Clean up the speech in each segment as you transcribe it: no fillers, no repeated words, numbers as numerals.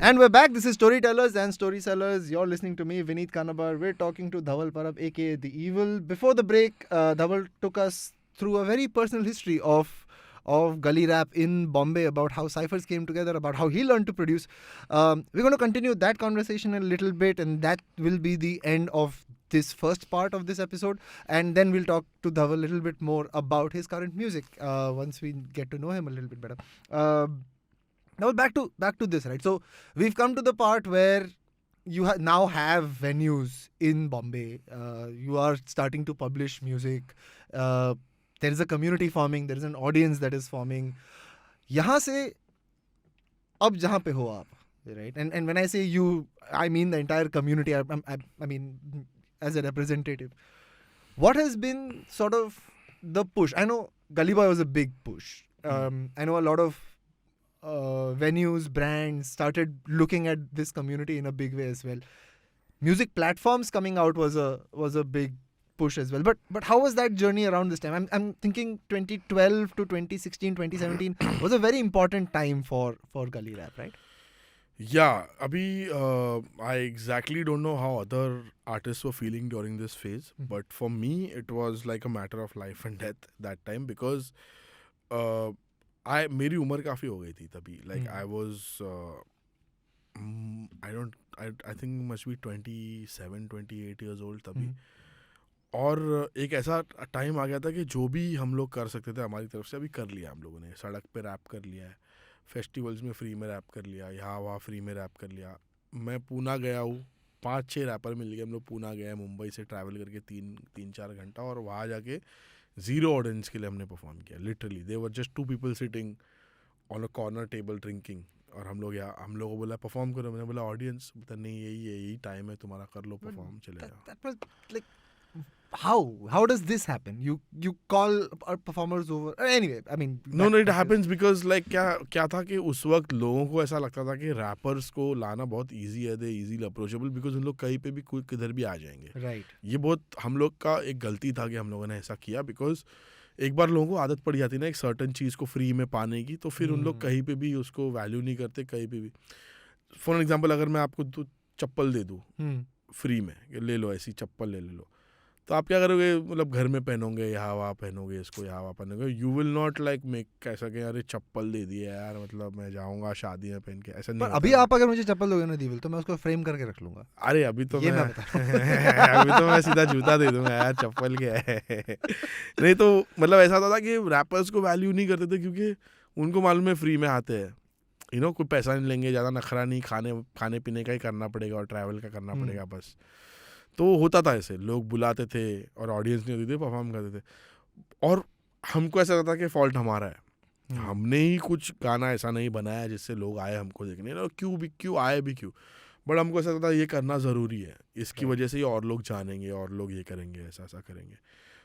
And we're back. This is Storytellers and Storysellers. You're listening to me, Vineet Kanabar. We're talking to Dhaval Parab, aka The Evil. Before the break, Dhaval took us through a very personal history of gully rap in Bombay, about how ciphers came together, about how he learned to produce. We're going to continue that conversation a little bit, and that will be the end of this first part of this episode. And then we'll talk to Dhaval a little bit more about his current music once we get to know him a little bit better. Now back to this, right? So we've come to the part where you now have venues in Bombay. You are starting to publish music. There is a community forming. There is an audience that is forming. यहाँ से अब जहाँ पे हो आप, right? And when I say you, I mean the entire community. I mean as a representative. What has been sort of the push? I know Gully Boy was a big push. I know a lot of venues, brands started looking at this community in a big way as well. Music platforms coming out was a big push as well. But how was that journey around this time? I'm thinking 2012 to 2016, 2017 was a very important time for Gully Rap, right? Yeah, Abhi, I exactly don't know how other artists were feeling during this phase, but for me, it was like a matter of life and death that time because मेरी उम्र काफ़ी हो गई थी तभी. Like I was, I think must be 27, 28 years old तभी. और एक ऐसा टाइम आ गया था कि जो भी हम लोग कर सकते थे हमारी तरफ से अभी कर लिया हम लोगों ने. सड़क पे रैप कर लिया है, फेस्टिवल्स में फ्री में रैप कर लिया, यहाँ वहाँ फ्री में रैप कर लिया. मैं पूना गया हूँ, 5-6 रैपर मिल गए हम लोग. पूना गए, मुंबई से ट्रैवल करके 3-4 घंटा, और वहाँ जाके 0 ऑडियंस के लिए हमने परफॉर्म किया. Literally they were just 2 people sitting on a corner table drinking, और हम लोगों को बोला परफॉर्म करो. मैंने बोला ऑडियंस बता नहीं, यही टाइम है तुम्हारा, कर लो परफॉर्म, चलेगा. How does this happen? You call our performers over. Anyway, I mean. No, it happens because like क्या था कि उस वक्त लोगों को ऐसा लगता था कि रैपर्स को लाना बहुत इजी है, दे इजीली अप्रोचेबल, बिकॉज उन लोग कहीं पे भी किधर भी आ जाएंगे. Right. ये बहुत हम लोग का एक गलती था कि हम लोगों ने ऐसा किया, बिकॉज एक बार लोगों को आदत पड़ जाती ना एक सर्टन चीज़ को फ्री में पाने की, तो फिर उन लोग कहीं पे भी उसको वैल्यू नहीं करते. कहीं पे भी फॉर एग्जाम्पल अगर मैं आपको चप्पल दे दूँ फ्री में, ले लो ऐसी चप्पल ले लो, तो आप क्या करोगे? मतलब घर में पहनोगे, यहाँ वहाँ पहनोगे, इसको यहाँ वहाँ पहनोगे. You will not like make कैसा कि अरे चप्पल दे दी है यार, मतलब मैं जाऊँगा शादी में पहन के, ऐसा नहीं. अभी आप अगर मुझे चप्पल दोगे ना दीविल, तो मैं उसको फ्रेम करके रख लूंगा. अरे अभी तो मैं अभी तो मैं सीधा जूता दे दूंगा यार, चप्पल क्या है. नहीं तो मतलब ऐसा होता था कि रैपर्स को वैल्यू नहीं करते थे क्योंकि उनको मालूम है फ्री में आते हैं, कोई पैसा नहीं लेंगे, ज़्यादा नखरा नहीं, खाने पीने का ही करना पड़ेगा और ट्रैवल का करना पड़ेगा बस. तो होता था ऐसे, लोग बुलाते थे और ऑडियंस नहीं होती थी, परफॉर्म करते थे. और हमको ऐसा लगता था कि फॉल्ट हमारा है, हमने ही कुछ गाना ऐसा नहीं बनाया जिससे लोग आए हमको देखने. क्यों आए भी क्यों, बट हमको ऐसा लगता था ये करना ज़रूरी है, इसकी वजह से ही और लोग जानेंगे और लोग ये करेंगे, ऐसा करेंगे.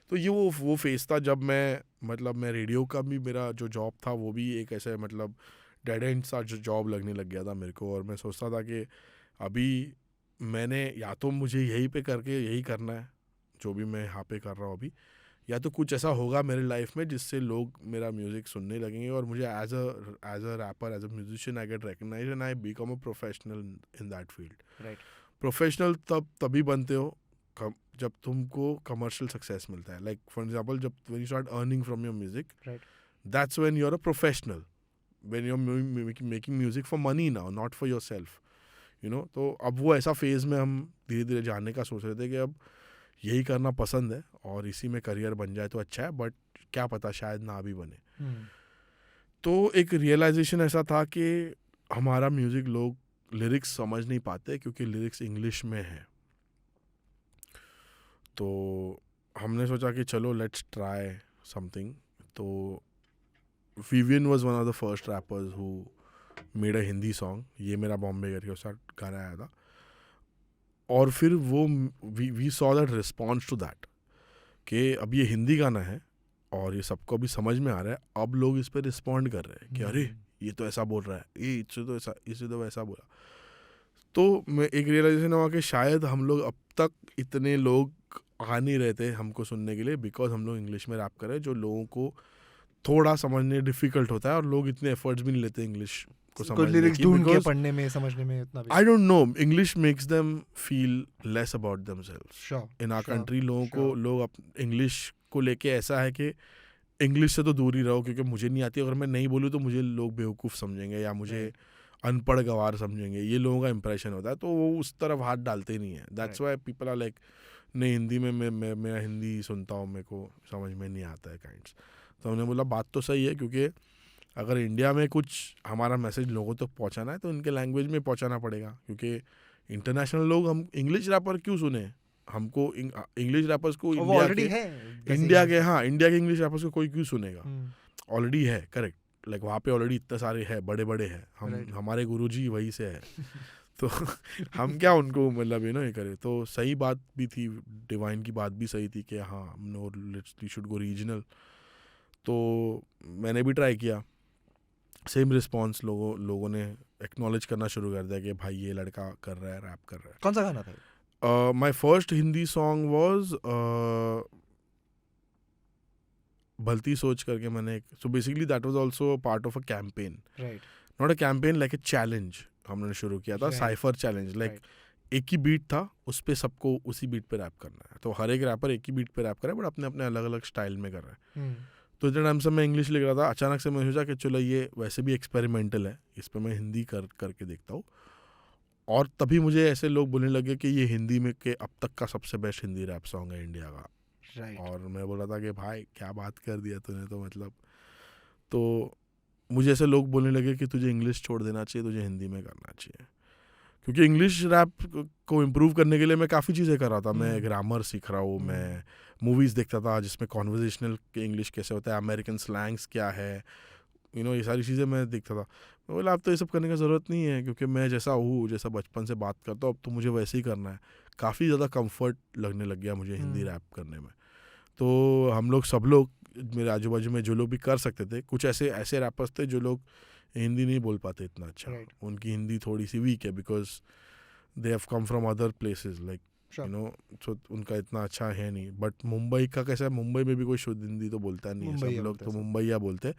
तो ये वो फेस था जब मैं रेडियो का भी मेरा जो जॉब था वो भी एक ऐसे मतलब डेड एंड सा जॉब लगने लग गया था मेरे को. और मैं सोचता था कि अभी मैंने या तो मुझे यहीं पे करके यही करना है जो भी मैं यहाँ पे कर रहा हूँ अभी, या तो कुछ ऐसा होगा मेरे लाइफ में जिससे लोग मेरा म्यूज़िक सुनने लगेंगे और मुझे as a rapper, as a musician I get recognised and I become a professional in that field. Right. Professional तभी बनते हो जब तुमको कमर्शियल सक्सेस मिलता है. लाइक फॉर एग्जाम्पल जब when you start earning from your music, that's when you are a professional, when you are making music for money now, not for yourself. तो अब वो ऐसा फेज़ में हम धीरे धीरे जाने का सोच रहे थे कि अब यही करना पसंद है और इसी में करियर बन जाए तो अच्छा है, बट क्या पता शायद ना भी बने. तो एक रियलाइजेशन ऐसा था कि हमारा म्यूज़िक लोग लिरिक्स समझ नहीं पाते क्योंकि लिरिक्स इंग्लिश में है. तो हमने सोचा कि चलो लेट्स ट्राई समथिंग. तो Vivian was one of the first rappers who made a Hindi song. ये मेरा बॉम्बे करके उसका गाना आया था, और फिर वो we saw that response to that कि अब ये हिंदी गाना है और ये सबको अभी समझ में आ रहा है. अब लोग इस पर रिस्पॉन्ड कर रहे हैं कि अरे ये तो ऐसा बोल रहा है, ये इससे तो वैसा बोला. तो मैं एक रियलाइजेशन हुआ कि शायद हम लोग अब तक इतने लोग आ नहीं रहे थे हमको सुनने के लिए, बिकॉज हम लोग इंग्लिश में रैप कर रहे हैं जो लोगों को थोड़ा समझने डिफ़िकल्ट होता है और लोग इतने एफर्ट्स भी नहीं लेते इंग्लिश को कोई समझने लिरिक्स की, ढूंढ के because पढ़ने में समझने में उतना भी I don't know, English makes them feel less about themselves. sure In our sure country sure लोग इंग्लिश को लेके ऐसा है कि इंग्लिश से तो दूर ही रहो क्योंकि मुझे नहीं आती, अगर मैं नहीं बोलूँ तो मुझे लोग बेवकूफ़ समझेंगे या मुझे अनपढ़ गवार समझेंगे, ये लोगों का इंप्रेशन होता है, तो वो उस तरफ हाथ डालते ही नहीं है. That's why people are like नहीं, हिंदी में मैं हिंदी सुनता हूँ, मेरे को समझ में नहीं आता है काइंड्स. तो हमने बोला बात तो सही है, क्योंकि अगर इंडिया में कुछ हमारा मैसेज लोगों तक पहुंचाना है तो इनके लैंग्वेज में पहुंचाना पड़ेगा, क्योंकि इंटरनेशनल लोग हम इंग्लिश रैपर क्यों सुने, हमको इंग्लिश रैपर्स को वो इंडिया ऑलरेडी के है इंडिया के हाँ इंडिया के इंग्लिश रैपर्स को कोई क्यों सुनेगा, हम्म ऑलरेडी है. करेक्ट, लाइक वहाँ पे ऑलरेडी इतने सारे हैं, बड़े बड़े हैं, हम Right. हमारे गुरुजी वहीं से है. तो हम क्या उनको मतलब ये करें. तो सही बात भी थी, डिवाइन की बात भी सही थी कि हाँ no we should go regional. तो मैंने भी ट्राई किया, सेम रिस्पॉन्स, लोगों ने एक्नॉलेज करना शुरू कर दिया कि भाई ये लड़का कर रहा है, रैप कर रहा है. कौन सा गाना था? My first Hindi song was भलती सोच करके. मैंने so basically that was also part of a campaign, right not a campaign, like a challenge हमने शुरू किया था. Right. साइफर चैलेंज, लाइक एक ही बीट था, उस पे सबको उसी बीट पे रैप करना है. तो हर एक रैपर एक ही बीट पे रैप कर रहा है, बट अपने अपने अलग अलग स्टाइल में कर रहा है. तो इतने टाइम से मैं इंग्लिश लिख रहा था, अचानक से मैंने सोचा कि चलो ये वैसे भी एक्सपेरिमेंटल है, इस पर मैं हिंदी करके देखता हूँ. और तभी मुझे ऐसे लोग बोलने लगे कि ये हिंदी में के अब तक का सबसे बेस्ट हिंदी रैप सॉन्ग है इंडिया का. राइट और मैं बोल रहा था कि भाई क्या बात कर दिया तूने, तो मतलब तो मुझे ऐसे लोग बोलने लगे कि तुझे इंग्लिश छोड़ देना चाहिए, तुझे हिंदी में करना चाहिए. क्योंकि इंग्लिश रैप को इम्प्रूव करने के लिए मैं काफ़ी चीज़ें कर रहा था. मैं ग्रामर सीख रहा हूँ, मैं मूवीज़ देखता था जिसमें कॉन्वर्जेशनल इंग्लिश कैसे होता है, अमेरिकन स्लैंग्स क्या है, ये सारी चीज़ें मैं देखता था. मैं बोला अब तो ये सब करने की ज़रूरत नहीं है, क्योंकि मैं जैसा हूँ, जैसा बचपन से बात करता हूँ, अब तो मुझे वैसे ही करना है. काफ़ी ज़्यादा कंफर्ट लगने लग गया मुझे हिंदी रैप करने में. तो हम लोग सब लोग मेरे आजू बाजू में जो लोग भी कर सकते थे, कुछ ऐसे रैपर्स थे जो लोग हिंदी नहीं बोल पाते इतना अच्छा. Right. उनकी हिंदी थोड़ी सी वीक है, because they have come from other places, like so उनका इतना अच्छा है नहीं. बट मुंबई का कैसा है, मुंबई में भी कोई शुद्ध हिंदी तो बोलता नहीं है, सब लोग तो मुंबईया बोलते.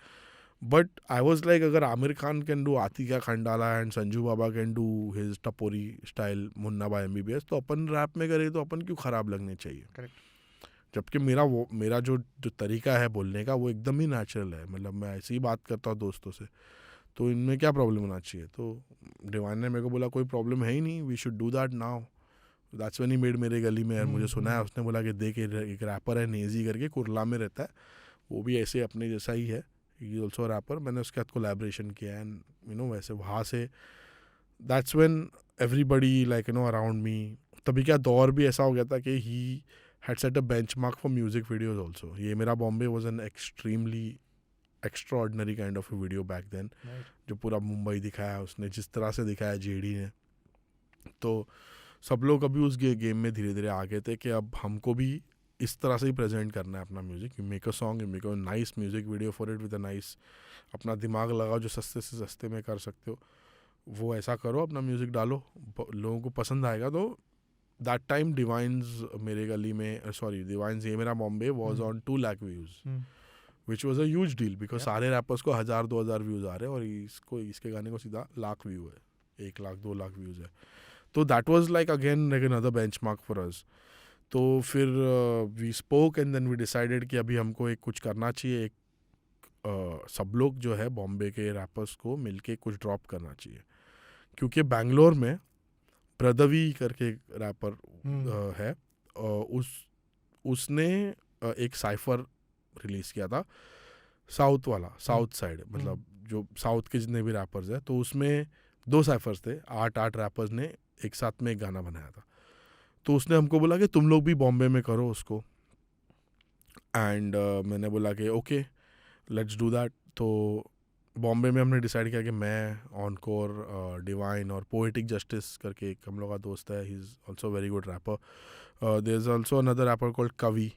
बट आई वॉज लाइक अगर आमिर खान कैन डू आतिका Khandala and Sanju Baba can do his tapori style Munna by MBBS, तो अपन रैप में करें तो अपन क्यों ख़राब लगने चाहिए. Correct. जबकि मेरा जो तरीका है बोलने का वो एकदम ही नेचुरल है. मतलब मैं ऐसे ही बात करता हूँ दोस्तों से, तो इनमें क्या प्रॉब्लम होना चाहिए. तो डिवाइन ने मेरे को बोला कोई प्रॉब्लम है ही नहीं, we should do that now. That's when he made Mere Gully में. यार मुझे सुना है उसने बोला कि देख एक रैपर है नेजी करके, कुरला में रहता है, वो भी ऐसे अपने जैसा ही है, ही ऑल्सो रैपर. मैंने उसके साथ कोलैबोरेशन किया एंड वैसे वहाँ से that's when everybody like around me. तभी क्या दौर भी ऐसा हो गया था कि he had set a benchmark for music videos also. Yeh Mera Bombay was an extremely extraordinary kind of video back then, जो पूरा मुंबई दिखाया उसने, जिस तरह से दिखाया JD ने. तो सब लोग अभी उस गेम में धीरे धीरे आ गए थे कि अब हमको भी इस तरह से ही प्रेजेंट करना है अपना music. You make a song, you make a nice music video for it with a nice, अपना दिमाग लगाओ, जो सस्ते से सस्ते में कर सकते हो वो ऐसा करो, अपना म्यूज़िक डालो, लोगों को पसंद आएगा. तो दैट टाइम डिवाइन्स मेरे गली में डिवाइन्स ये Mera Bombay was on 2 lakh views, which was a huge deal, because सारे रैपर्स को 1000-2000 व्यूज़ आ रहे हैं और इसके गाने को सीधा लाख व्यू है, 1 लाख 2 लाख व्यूज़ है. तो that was like again like another benchmark for us. तो फिर we spoke and then we decided कि अभी हमको एक कुछ करना चाहिए, एक सब लोग जो है बॉम्बे के रैपर्स को मिलके कुछ ड्रॉप करना चाहिए. क्योंकि बैंगलोर में प्रदवी करके रैपर है, उसने एक साइफर रिलीज़ किया था, साउथ वाला, साउथ साइड, मतलब जो साउथ के जितने भी रैपर्स हैं, तो उसमें 2 साइफर्स थे, 8 रैपर्स ने एक साथ में एक गाना बनाया था. तो उसने हमको बोला कि तुम लोग भी बॉम्बे में करो उसको. एंड मैंने बोला कि ओके लेट्स डू दैट. तो बॉम्बे में हमने डिसाइड किया कि मैं, ऑनकोर, डिवाइन और पोएटिक जस्टिस करके एक हम लोग का दोस्त है, he is also very good rapper. There is also another rapper called Kavi.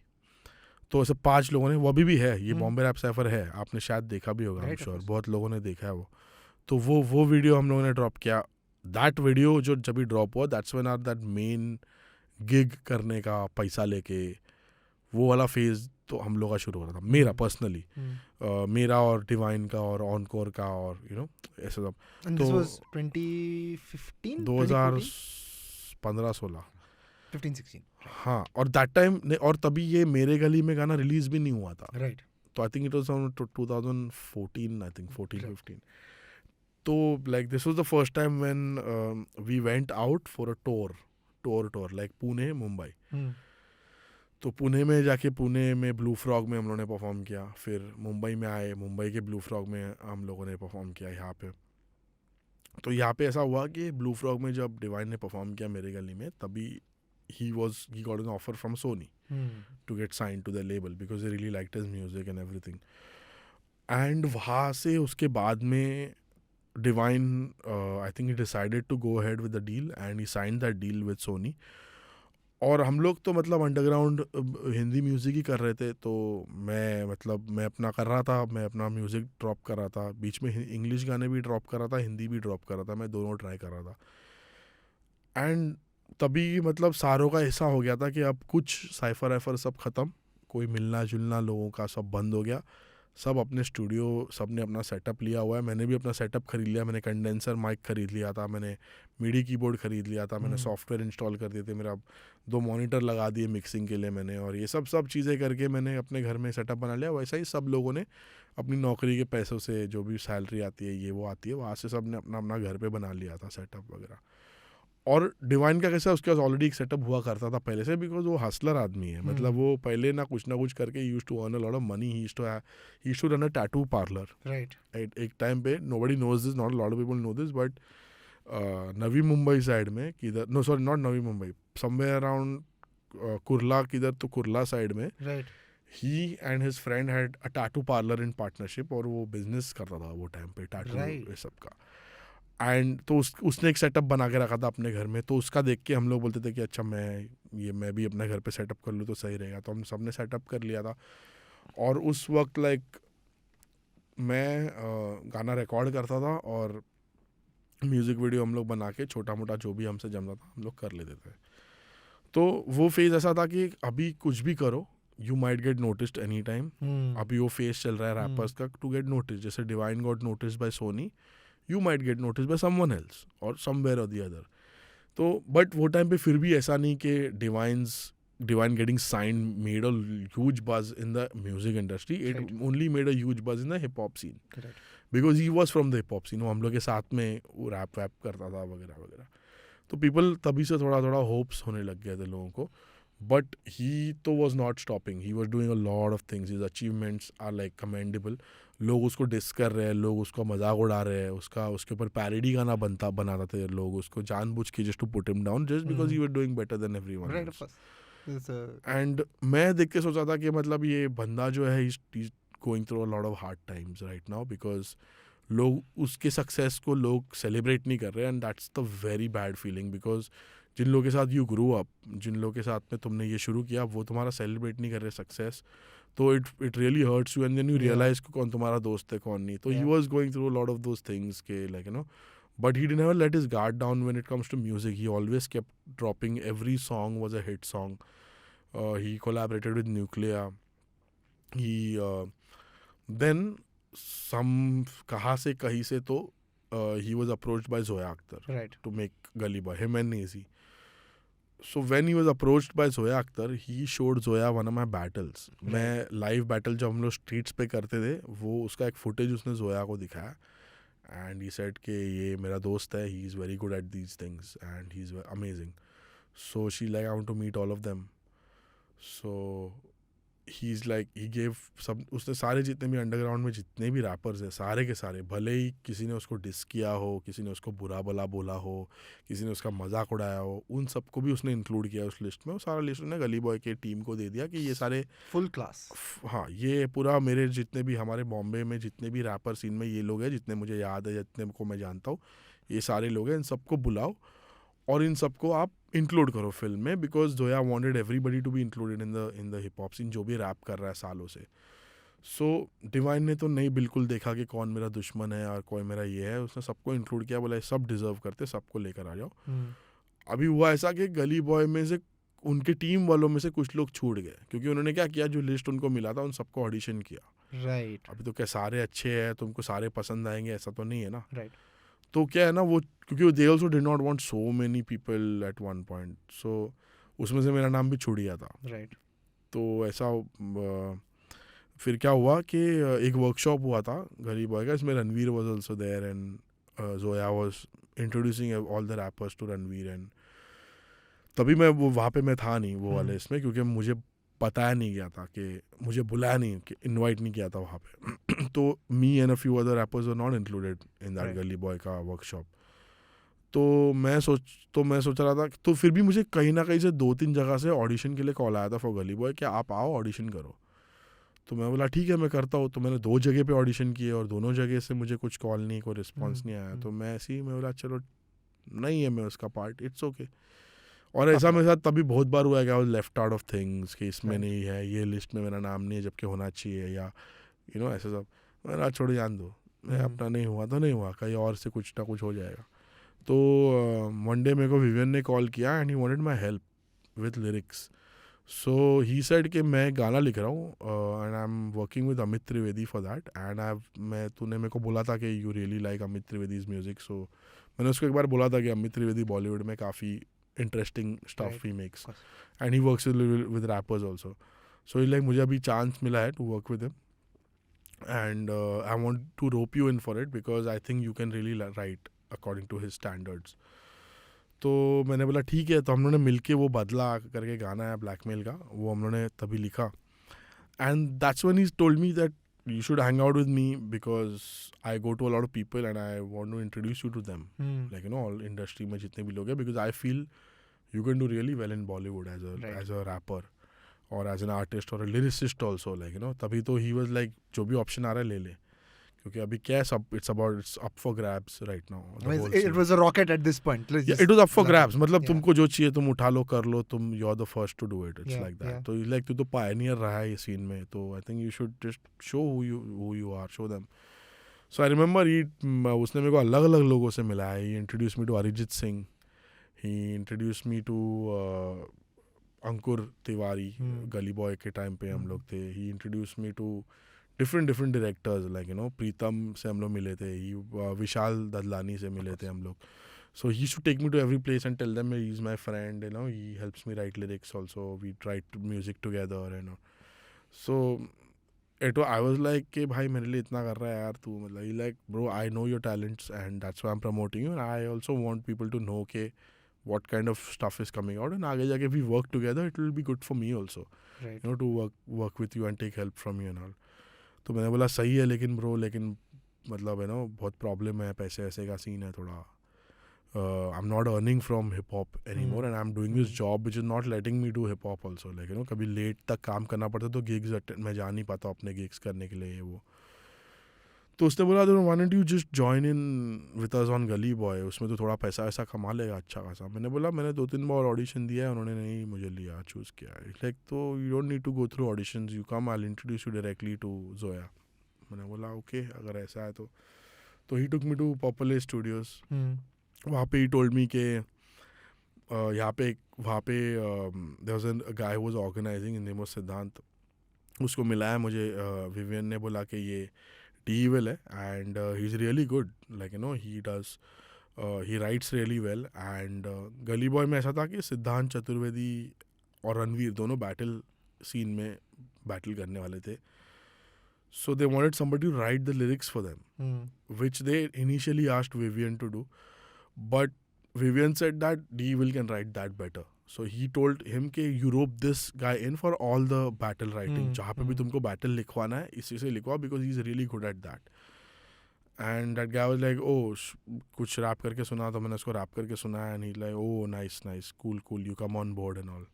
तो ऐसे 5 लोगों ने, वो अभी भी है, ये बॉम्बे रैप साइफर है, आपने शायद देखा भी होगा, आई एम श्योर बहुत लोगों ने देखा है वो. तो वो वीडियो हम लोगों ने ड्रॉप किया. दैट वीडियो जो जब भी ड्रॉप हुआ, that's when our that main gig करने का पैसा लेके वो वाला फेज तो हम लोग का शुरू हो रहा था, मेरा पर्सनली, मेरा और डिवाइन का और ऑनकोर का और ऐसा सब। And तो this was 2015, 2014, 2015-16 15-16. हाँ, और दैट टाइम और तभी ये मेरे गली में गाना रिलीज भी नहीं हुआ था, Right. तो I think it was 2014, I think 14-15. तो like this was the first time when we went out for a tour like Pune Mumbai. तो पुणे में जाके पुणे में ब्लू फ्रॉग में हम लोगों ने परफॉर्म किया, फिर मुंबई में आए, मुंबई के ब्लू फ्रॉग में हम लोगों ने परफॉर्म किया यहाँ पे. तो यहाँ पे ऐसा हुआ कि ब्लू फ्रॉग में जब डिवाइन ने परफॉर्म किया मेरे गली में, तभी he got an offer from Sony to get signed to the label because they really liked his music and everything. And वहाँ से उसके बाद में Divine, I think he decided to go ahead with the deal and he signed that deal with Sony. और हम लोग तो मतलब अंडरग्राउंड हिंदी म्यूज़िक ही कर रहे थे, तो मैं अपना कर रहा था, मैं अपना म्यूज़िक ड्रॉप कर रहा था, बीच में इंग्लिश गाने भी ड्रॉप कर रहा था, हिंदी भी ड्रॉप कर रहा था, मैं दोनों ट्राई कर रहा था. एंड तभी मतलब सारों का ऐसा हो गया था कि अब कुछ साइफर वाइफर सब ख़त्म, कोई मिलना जुलना लोगों का सब बंद हो गया, सब अपने स्टूडियो, सब ने अपना सेटअप लिया हुआ है. मैंने भी अपना सेटअप खरीद लिया, मैंने कंडेंसर माइक खरीद लिया था, मैंने मिडी कीबोर्ड खरीद लिया था, मैंने सॉफ्टवेयर इंस्टॉल कर दिए थे, मेरा 2 मॉनिटर लगा दिए मिक्सिंग के लिए मैंने, और ये सब चीज़ें करके मैंने अपने घर में सेटअप बना लिया. वैसा ही सब लोगों ने अपनी नौकरी के पैसों से जो भी सैलरी आती है ये वो आती है, वहाँ से सब ने अपना अपना घर पे बना लिया था सेटअप वगैरह. और डिवाइन का कैसा, उसके पास ऑलरेडी एक सेटअप हुआ करता था पहले से, बिकॉज वो हसलर आदमी है. मतलब वो पहले ना कुछ करके used to earn a lot of money. He used to run a tattoo parlour. Right. एक टाइम पे nobody knows this, not a lot of people know this, but Navi Mumbai side में किधर, no sorry not Navi Mumbai, somewhere around Kurla, किधर तो Kurla side में, Right. He and his friend had a tattoo parlour in partnership, और वो business करता था वो टाइम पे टैटू Right. ये सब का. एंड तो उसने एक सेटअप बना के रखा था अपने घर में, तो उसका देख के हम लोग बोलते थे कि अच्छा मैं भी अपने घर पे सेटअप कर लूँ तो सही रहेगा. तो हम सब ने सेटअप कर लिया था. और उस वक्त लाइक मैं गाना रिकॉर्ड करता था और म्यूज़िक वीडियो हम लोग बना के छोटा मोटा जो भी हमसे जमता था हम लोग कर लेते थे. तो वो फेज़ ऐसा था कि अभी कुछ भी करो, you might get noticed any time. अभी वो फेज चल रहा है रैपर्स का टू गेट नोटिस. जैसे Divine got notice by Sony, you might get noticed by someone else or somewhere or the other. तो बट वो टाइम पे फिर भी ऐसा नहीं कि divine getting signed made a huge buzz in the music industry. It Right. only made a huge buzz in the hip hop scene. Correct. Because he was from the hip hop scene. वो हम लोग के साथ में वो rap वैप करता था वगैरह वगैरह. तो पीपल तभी से थोड़ा थोड़ा होप्स होने लग गए थे लोगों को. बट ही तो was not stopping, he was doing a lot of things. His achievements are like commendable. लोग उसको डिस कर रहे हैं, लोग उसका मजाक उड़ा रहे हैं, उसके ऊपर पैरोडी गाना बनाते थे लोग उसको जानबूझ के, just to put him down, just because he was doing better than everyone. Right, of course. It's a and मैं देख के सोचा था कि मतलब ये बंदा जो है he going through a lot of hard times right now, because लोग उसके सक्सेस को लोग सेलिब्रेट नहीं कर रहे. And that's the very bad feeling, because जिन लोगों के साथ यू ग्रो अप, जिन लोगों के साथ में तुमने ये शुरू किया, वो तुम्हारा सेलिब्रेट नहीं कर रहे सक्सेस, तो it really hurts you. And then you realise कौन तुम्हारा दोस्त है कौन नहीं. तो he was going through a lot of those things के like but he never let his guard down when it comes to music. He always kept dropping. Every song was a hit song. He collaborated with Nuclear. He then कहाँ से कहीं से तो he was approached by Zoya Akhtar right. to make Gully Boy, him and Nazy. So when he was approached by Zoya Akhtar, he showed Zoya one of my battles. मैं live battle जब हम लोग streets पे करते थे, वो उसका एक footage उसने Zoya को दिखाया. And he said कि ये मेरा दोस्त है, he is very good at these things and he is amazing. So she like, I want to meet all of them. So he's like, he gave सब, उसने सारे जितने भी अंडरग्राउंड में जितने भी रैपर्स हैं सारे के सारे, भले ही किसी ने उसको डिस किया हो, किसी ने उसको बुरा भला बोला हो, किसी ने उसका मजाक उड़ाया हो, उन सबको भी उसने इंक्लूड किया उस लिस्ट में. वो सारा लिस्ट उसने गली बॉय के टीम को दे दिया कि ये सारे फुल क्लास. हाँ, ये पूरा मेरे जितने भी हमारे बॉम्बे में जितने भी रैपर सीन में ये लोग हैं, जितने मुझे याद है, जितने को मैं जानता हूँ, ये सारे लोग हैं, इन सबको बुलाओ और इन सबको आप इंक्लूड करो फिल्म में. Because Zoya wanted everybody to be included in the hip hop scene, जो भी रैप कर रहा है सालों से. सो डिवाइन ने तो नहीं बिल्कुल देखा कि कौन मेरा दुश्मन है और कोई मेरा ये है, उसने सबको इंक्लूड किया, बोला सब डिजर्व करते, सबको लेकर आ जाओ. अभी हुआ ऐसा कि गली बॉय में से उनके टीम वालों में से कुछ लोग छूट गए, क्योंकि उन्होंने क्या किया, जो लिस्ट उनको मिला था उन सबको ऑडिशन किया। राइट अभी तो क्या सारे अच्छे हैं, तुमको सारे पसंद आएंगे ऐसा तो नहीं है ना। राइट तो क्या है ना, वो क्योंकि they also did not want so many people at one point, so उसमें से मेरा नाम भी छूट गया था। राइट तो ऐसा फिर क्या हुआ कि एक वर्कशॉप हुआ था गली बॉय का, इसमें Ranveer was also there and Zoya was introducing all the rappers to Ranveer, and तभी मैं वो वहाँ पे मैं था नहीं वो वाले इसमें, क्योंकि मुझे बताया नहीं गया था, कि मुझे बुलाया नहीं, कि इनवाइट नहीं किया था वहाँ पे। तो me and a few other rappers were not included in that Right. गली बॉय का वर्कशॉप। तो मैं सोच रहा था, तो फिर भी मुझे कहीं ना कहीं से 2-3 जगह से ऑडिशन के लिए कॉल आया था फॉर गली बॉय, कि आप आओ ऑडिशन करो। तो मैं बोला ठीक है मैं करता हूँ। तो मैंने 2 जगह पे ऑडिशन किए और दोनों जगह से मुझे कुछ कॉल नहीं, कोई रिस्पॉन्स नहीं आया। तो मैं ऐसे ही मैं बोला चलो नहीं है मैं उसका पार्ट, इट्स ओके। और ऐसा मेरे साथ तभी बहुत बार हुआ है कि I was left out of things, कि इसमें Right. नहीं है, ये लिस्ट में मेरा नाम नहीं है जबकि होना चाहिए, या ऐसे सब। मैंने छोड़ जान दो, मैं अपना नहीं हुआ तो नहीं हुआ, कहीं और से कुछ ना कुछ हो जाएगा। तो वन डे मेरे को विवियन ने कॉल किया and he wanted my help with lyrics. So he said कि मैं गाना लिख रहा हूँ and I am working with Amit Trivedi for that, and तूने मेरे को बोला था कि you really like Amit Trivedi's music. So मैंने उसको एक बार बोला था कि अमित त्रिवेदी बॉलीवुड में काफ़ी interesting stuff he makes, and he works with rappers also. So he like मुझे अभी चांस मिला है to work with him, and I want to rope you in for it because I think you can really write according to his standards. तो मैंने बोला ठीक है। तो हम लोगों ने मिलके वो बदला करके गाना है ब्लैकमेल का, वो हम लोगों ने तभी लिखा, and that's when he told me that you should hang out with me because I go to a lot of people and I want to introduce you to them, like all industry में जितने भी लोग हैं, because I feel you can do really well in Bollywood as a rapper or as an artist or a lyricist also, like तभी तो he was like जो भी option आ रहा है ले ले, क्योंकि अभी क्या है सब it's up for grabs right now. It was a rocket at this point. Yeah, it was up for grabs. मतलब तुमको जो चाहिए तुम उठा लो, कर लो, तुम you're the first to do it. It's like that. तो like तू तो pioneer रहा है ये scene में, तो I think you should just show who you are, show them. So I remember उसने मेरे को अलग अलग लोगों से मिला है. He introduced me to Arijit Singh. He introduced me to अंकुर तिवारी, गली बॉय के टाइम पे हम लोग थे. He introduced me to different directors, like प्रीतम से हम लोग मिले थे, विशाल ददलानी से मिले थे हम लोग. So he used to take me to every place and tell them he's my friend, he helps me write lyrics also, we write music together, So I was like कि भाई मेरे लिए इतना कर रहा है यार तू, मतलब he like bro I know your talents and that's why I'm promoting you, and I also want people to know के what kind of stuff is coming out, and आगे जाके we work together, it will be good for me also, Right. to work with you and take help from you and all. तो मैंने बोला सही है लेकिन bro, लेकिन मतलब बहुत प्रॉब्लम है, पैसे ऐसे का सीन है थोड़ा. आई am not earning from hip hop any more and I am doing this job which is not letting me do hip hop also, like कभी लेट तक काम करना पड़ता, तो गिग्स मैं जा नहीं पाता अपने गिग्स करने के लिए वो. तो उसने बोला why don't you just join in with us on गली बॉय, उसमें तो थोड़ा पैसा वैसा कमा लेगा अच्छा खासा. मैंने बोला मैंने 2-3 बार ऑडिशन दिया है, उन्होंने नहीं मुझे लिया, चूज़ किया. लाइक तो you don't need to go through auditions, you come I will introduce you directly to Zoya. मैंने बोला ओके अगर ऐसा है तो he took me to Popular Studios. वहाँ पे ही टोल्ड मी के वहाँ पे there was a guy who was organising in name of Siddhant. उसको मिला है मुझे, विवियन ने बोला कि ये डी-इविल है and he is really good, like he rights really well. And गली बॉय में ऐसा था कि सिद्धांत चतुर्वेदी और रणवीर दोनों बैटल सीन में बैटल करने वाले थे. So they wanted somebody to write the lyrics for them, which they initially asked Vivian to do. But Vivian said that D-Will can write that better. So he told him कि you rope this guy in for all the battle writing. जहाँ पे भी तुमको battle लिखवाना है इसी से लिखवाओ, because he's really good at that. And that guy was like, oh, कुछ rap करके सुना, तो मैंने उसको rap करके सुना, and he's like, oh, nice, cool, you come on board and all.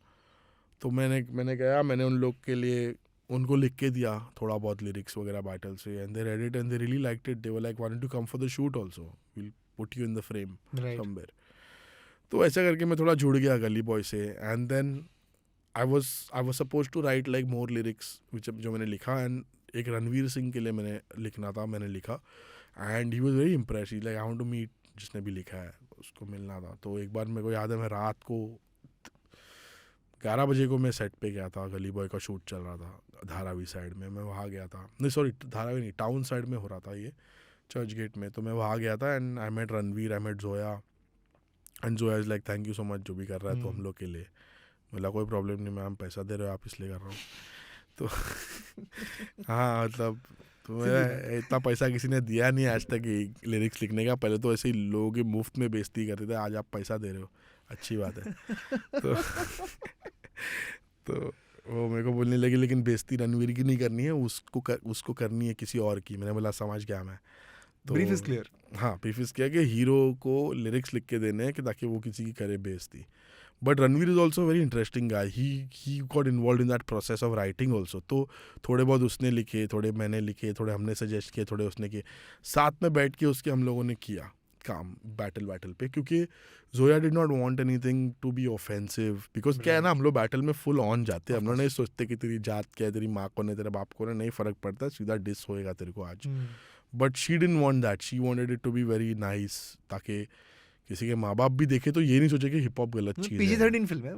तो मैंने गया, मैंने उन लोग के लिए उनको लिख के दिया थोड़ा बहुत लिरिक्स वगैरह बैटल से, and they read it and they really liked it. They were like wanted to come for the shoot also, we will put you in the frame somewhere. तो ऐसा करके मैं थोड़ा जुड़ गया गली बॉय से. And then I was suppose to write like more lyrics जो मैंने लिखा, एंड एक रणवीर सिंह के लिए मैंने लिखना था, मैंने लिखा, and he was very impress. He like I want to meet जिसने भी लिखा है, उसको मिलना था. तो एक बार मेरे को याद है मैं रात को 11 बजे को मैं सेट पे गया था, गली बॉय का शूट चल रहा था धारावी साइड में, मैं वहाँ गया था, नहीं सॉरी धारावी नहीं, टाउन साइड में हो रहा था ये, चर्च गेट में, तो मैं वहाँ गया था and I met Ranveer, I met Zoya, and Zoya is like thank you so much जो भी कर रहा है तो हम लोग के लिए, बोला कोई प्रॉब्लम नहीं मैम, पैसा दे रहे हो आप इसलिए कर रहा हूँ, तो हाँ मतलब तो मैं इतना पैसा किसी ने दिया नहीं आज तक लिरिक्स लिखने का, पहले तो ऐसे ही लोगों की मुफ्त में बेइज्जती करते थे, आज आप पैसा दे रहे हो, अच्छी बात है। तो तो वो मेरे को बोलने लगी लेकिन बेइज्जती रणवीर की नहीं करनी है, उसको करनी है किसी और की, मैंने बोला समझ गया मैं, तो ब्रीफ इज क्लियर। हाँ ब्रीफ इज किया कि हीरो को लिरिक्स लिख के देने हैं कि ताकि वो किसी की करे बेइज्जती। But Ranveer is also very interesting guy, he got involve in that process of writing also, तो थोड़े बहुत उसने लिखे, थोड़े मैंने लिखे, थोड़े हमने सजेस्ट किए, थोड़े उसने किए, साथ में बैठ के उसके हम लोगों ने किया काम बैटल पे, क्योंकि Zoya did not want anything to be offensive, because क्या है ना हम लोग बैटल में फुल ऑन जाते हैं, हम लोग नहीं सोचते कि तेरी जात क्या है, तेरी माँ को नहीं, तेरे बाप को नहीं फर्क पड़ता, सीधा डिस होएगा तेरे को आज। But she didn't want that, she wanted it to be very nice, ताकि किसी के माँ बाप भी देखे तो ये नहीं सोचे कि हिप हॉप गलत चीज़ है। PG-13 फिल्म है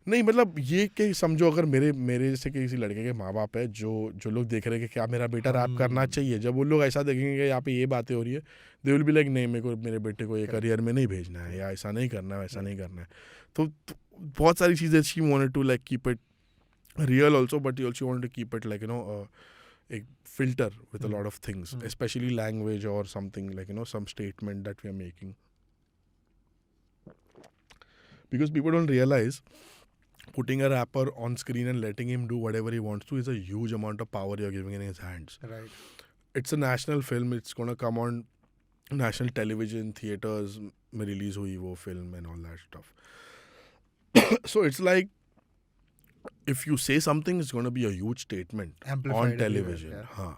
नहीं, मतलब ये कि समझो अगर मेरे जैसे किसी लड़के के माँ बाप है जो लोग देख रहे हैं कि क्या मेरा बेटा रैप करना चाहिए, जब वो लोग ऐसा देखेंगे कि यहाँ पे ये बातें हो रही है, दे विल बी लाइक नहीं मेरे बेटे को ये करियर में नहीं भेजना है, या ऐसा नहीं करना है, वैसा नहीं करना है। तो बहुत सारी चीज़ें she wanted to like keep it real also, but she wanted to keep it like एक filter with a lot of things, especially language or something like some statement that we are making, because people don't realize putting a rapper on screen and letting him do whatever he wants to is a huge amount of power you're giving in his hands. Right. It's a national film, it's going to come on national television, theaters mein release hui wo film and all that stuff. So it's like if you say something, it's going to be a huge statement Amplified on television. Yeah.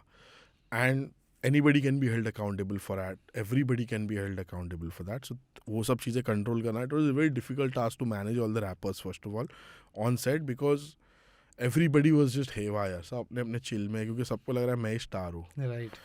And anybody can be held accountable for that. Everybody can be held accountable for that. So वो सब चीज़ें control करना, it was a very difficult task to manage all the rappers first of all on set, because everybody was just haywire. सब अपने अपने chill में, क्योंकि सबको लग रहा है मैं स्टार हूँ. Right.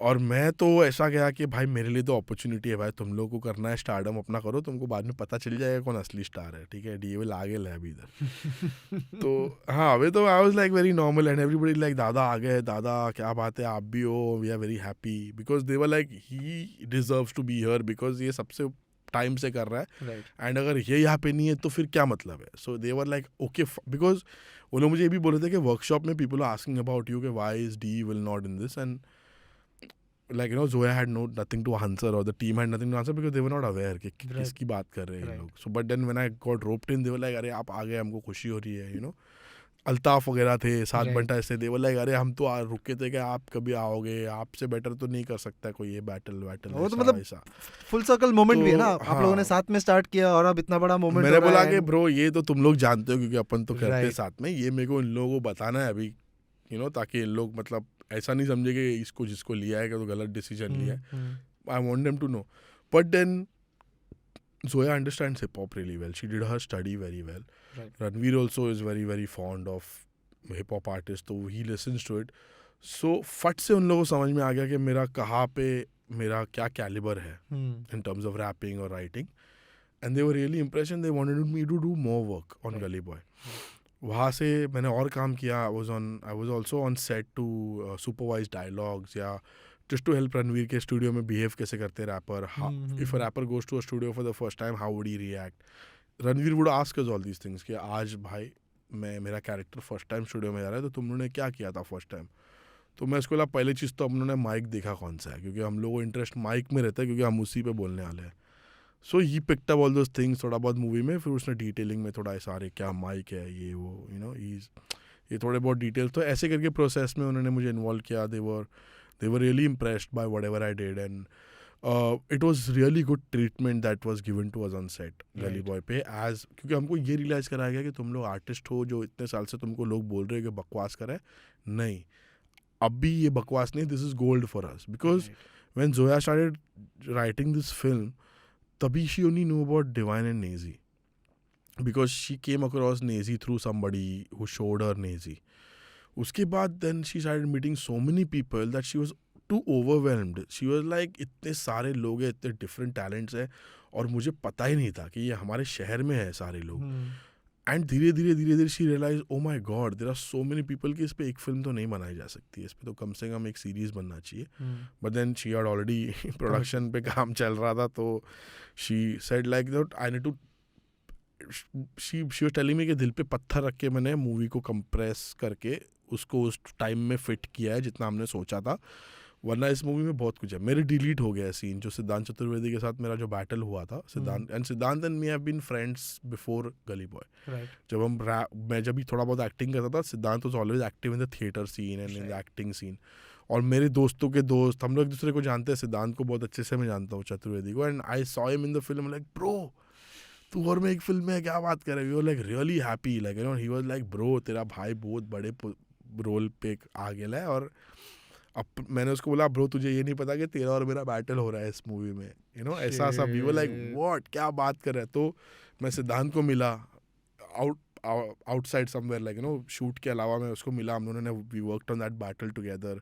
और मैं तो ऐसा गया कि भाई मेरे लिए तो अपॉर्चुनिटी है भाई, तुम लोग को करना है स्टारडम अपना करो, तुमको बाद में पता चल जाएगा कौन असली स्टार है, ठीक है, डीएविल आगे है अभी इधर। तो हाँ अभी तो आई was like very normal and everybody like दादा आ गए, दादा क्या बात है, आप भी हो, we are very happy, because they were like he deserves to be here, because ये सबसे टाइम से कर रहा है, एंड अगर ये यहाँ पे नहीं है तो फिर क्या मतलब है। सो दे वर लाइक ओके, बिकॉज वो लोग मुझे ये भी बोल रहे थे कि वर्कशॉप में people are asking about you कि why is Divine not in this, and like Zoya had nothing to answer, or the team had nothing to answer, because they were not aware कि किसकी बात कर रहे हैं ये लोग. So but then when I got roped in, they were like अरे आप आ गए, हमको खुशी हो रही है, अल्ताफ वगैरह थे, सात बंटा ऐसे, they were like अरे हम तो रुके थे कि आप कभी आओगे, आपसे बेटर तो नहीं कर सकता कोई ये बैटल वो तो मतलब फुल सर्कल मोमेंट भी है ना, आप लोगों ने साथ में स्टार्ट किया और अब इतना बड़ा मोमेंट। मैंने बोला कि ब्रो ये तो तुम लोग जानते हो क्योंकि अपन तो करते हैं साथ में, ये मेरे को इन लोगों को बताना है अभी, ताकि इन लोग मतलब ऐसा नहीं समझे कि इसको जिसको लिया है कि तो गलत डिसीजन लिया है। I want them to know, but then Zoya understands hip hop really well. She did her study very well. Right. Ranveer also is very very fond of hip hop artists, so he listens to it. So फट से उन लोगों को समझ में आ गया कि मेरा कहाँ पे मेरा क्या कैलिबर है in terms of rapping or writing, and they were really impressed and they wanted me to do more work on Gully Boy. वहाँ से मैंने और काम किया. I was also on set to supervise dialogues, या just to help Ranveer के studio में behave कैसे करते हैं wrapper. If a rapper goes to a studio for the first time, how would he react? Ranveer would ask us all these things कि आज भाई मेरा कैरेक्टर फर्स्ट टाइम स्टूडियो में जा रहा है, तो तुम लोगों ने क्या किया था फर्स्ट टाइम. तो मैं इसको पहली चीज़ तो हम लोगों ने माइक देखा कौन सा है, क्योंकि हम लोगों को इंटरेस्ट माइक में रहता है, क्योंकि हम उसी पे बोलने वाले हैं. So he picked up all those things थोड़ा बहुत मूवी में. फिर उसने डिटेलिंग में थोड़ा सारे क्या माइक है ये वो ये थोड़े बहुत डिटेल्स, तो ऐसे करके प्रोसेस में उन्होंने मुझे इन्वॉल्व किया. They were really impressed by whatever I did, and it was really good treatment that was given to us on set Gully Boy पे, as क्योंकि हमको ये रियलाइज़ कराया गया कि तुम लोग आर्टिस्ट हो जो इतने साल से तुमको लोग बोल रहे हो कि बकवास कर रहे हैं. नहीं, अब भी ये बकवास नहीं, this is gold for us. Because when Zoya started writing this film, तभी she only knew about Divine and Nazy, because she came across Nazy through somebody who showed her Nazy. उसके बाद then she started meeting so many people that she was too overwhelmed. She was like इतने सारे लोग हैं, इतने different talents हैं, और मुझे पता ही नहीं था कि ये हमारे शहर में है सारे लोग. एंड धीरे धीरे she realise oh my god there are so many people कि इस पे एक फिल्म तो नहीं बनाई जा सकती है, इस पे तो कम से कम एक सीरीज बनना चाहिए. But then she had already production पे काम चल रहा था, तो she said like that I need to, she was telling me कि दिल पे पत्थर रख के मैंने मूवी को कंप्रेस करके उसको उस टाइम में फिट किया है जितना हमने सोचा था, वरना इस मूवी में बहुत कुछ है. मेरे डिलीट हो गया सीन जो सिद्धांत चतुर्वेदी के साथ मेरा जो बैटल हुआ था. Siddhant and me have been friends before Gully Boy. जब मैं जब भी थोड़ा बहुत एक्टिंग करता था, Siddhant was always active in the theatre scene and in the acting scene. और मेरे दोस्तों के दोस्त, हम लोग एक दूसरे को जानते हैं. सिद्धांत को बहुत अच्छे से मैं जानता हूँ, चतुर्वेदी को. And I saw him in the film like bro तू और मैं एक फिल्म में क्या बात कर रहे हो, like really happy, like you no he was like bro तेरा भाई बहुत बड़े रोल पे आ गया है. और अब मैंने उसको बोला ब्रो तुझे ये नहीं पता कि तेरा और मेरा बैटल हो रहा है इस मूवी में, यू नो ऐसा सा. वी वर लाइक व्हाट क्या बात कर रहा है. तो मैं सिद्धांत को मिला outside somewhere, like you know shoot के अलावा मैं उसको मिला. हम दोनों ने we worked on that battle together.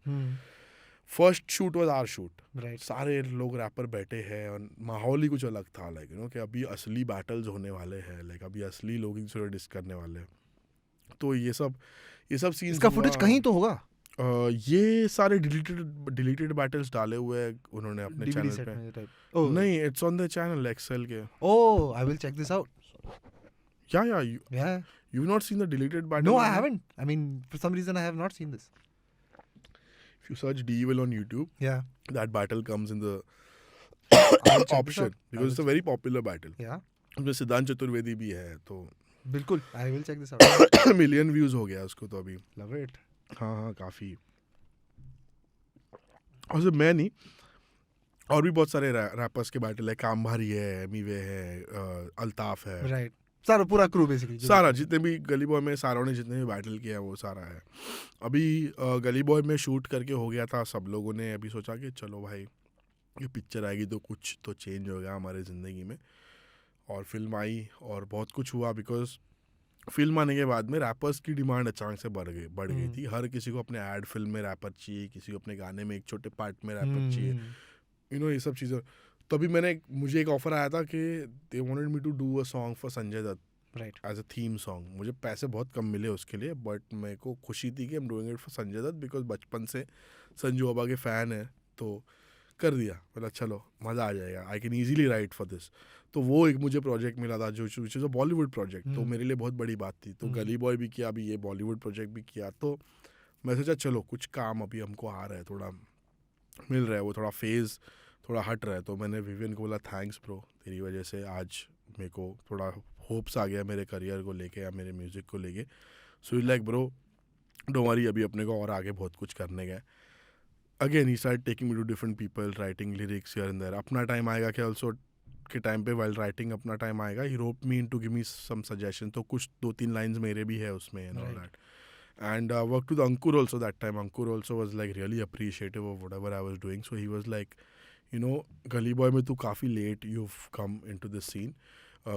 First shoot was our shoot. सारे लोग रैपर बैठे हैं और माहौल ही कुछ अलग था, लाइक यू नो कि अभी असली बैटल्स होने वाले हैं, लाइक अभी असली लोग एक दूसरे डिस्क करने वाले हैं. तो ये सब सीन्स. इसका फुटेज कहीं तो होगा. ये सारे डिलीटेड बैटल्स डाले हुए हैं उन्होंने अपने चैनल पे. नहीं, it's on the channel excel के. Oh, I will check this out. Yeah, you've not seen the deleted battle? No, I haven't. I mean, for some reason, I have not seen this. If you search The Evil on YouTube, yeah, that battle comes in the option because it's a very popular battle. Yeah. उसमें सिद्धांत चतुर्वेदी भी है, तो बिल्कुल I will check this out. Million views हो गया उसको तो अभी. Love it. हाँ काफ़ी. और सिर्फ मैं नहीं, और भी बहुत सारे रैपर्स के बैटल है. कामभारी है, मीवे है, अल्ताफ है. Right. सारा पूरा क्रू बेसिकली. सारा जितने भी गली बॉय में सारों ने जितने भी बैटल किया है वो सारा है. अभी गली बॉय में शूट करके हो गया था. सब लोगों ने अभी सोचा कि चलो भाई ये पिक्चर आएगी तो कुछ तो चेंज हो गया हमारे ज़िंदगी में. और फिल्म आई और बहुत कुछ हुआ. बिकॉज फिल्म आने के बाद में रैपर्स की डिमांड अचानक से बढ़ गई थी. हर किसी को अपने एड फिल्म में रैपर चाहिए, किसी को अपने गाने में एक छोटे पार्ट में रैपर चाहिए, यू नो ये सब चीज़ें. तभी मुझे एक ऑफर आया था कि they wanted me to do a song for Sanjay Dutt, right, as a theme song. मुझे पैसे बहुत कम मिले उसके लिए, बट मेरे को खुशी थी कि I am doing it for Sanjay Dutt because बचपन से संजू बाबा के फ़ैन है, तो कर दिया. मतलब चलो मज़ा आ जाएगा, I can easily right for this. तो वो एक मुझे प्रोजेक्ट मिला था जो which is a Bollywood project. तो मेरे लिए बहुत बड़ी बात थी. तो गली बॉय भी किया, अभी ये बॉलीवुड प्रोजेक्ट भी किया. तो मैं सोचा चलो कुछ काम अभी हमको आ रहा है, थोड़ा मिल रहा है, वो थोड़ा फेज़ थोड़ा हट रहा है. तो मैंने विवियन को बोला थैंक्स ब्रो, तेरी वजह से आज मेरे को थोड़ा होप्स आ गया मेरे करियर को लेके या मेरे म्यूज़िक को लेके. So is like bro don't worry, अभी अपने को और आगे बहुत कुछ करने गए. Again he start taking me to different people, writing lyrics here and there. अपना टाइम आएगा कि ऑल्सो के टाइम पे वाइल राइटिंग अपना टाइम आएगा. He roped me in to give me some suggestion. तो कुछ 2-3 लाइन्स मेरे भी है उसमें and all that. And worked with Ankur also that time. Ankur also was like really appreciative of whatever I was doing. So he was like, you know, Gully boy में तू काफ़ी late you've come into this scene.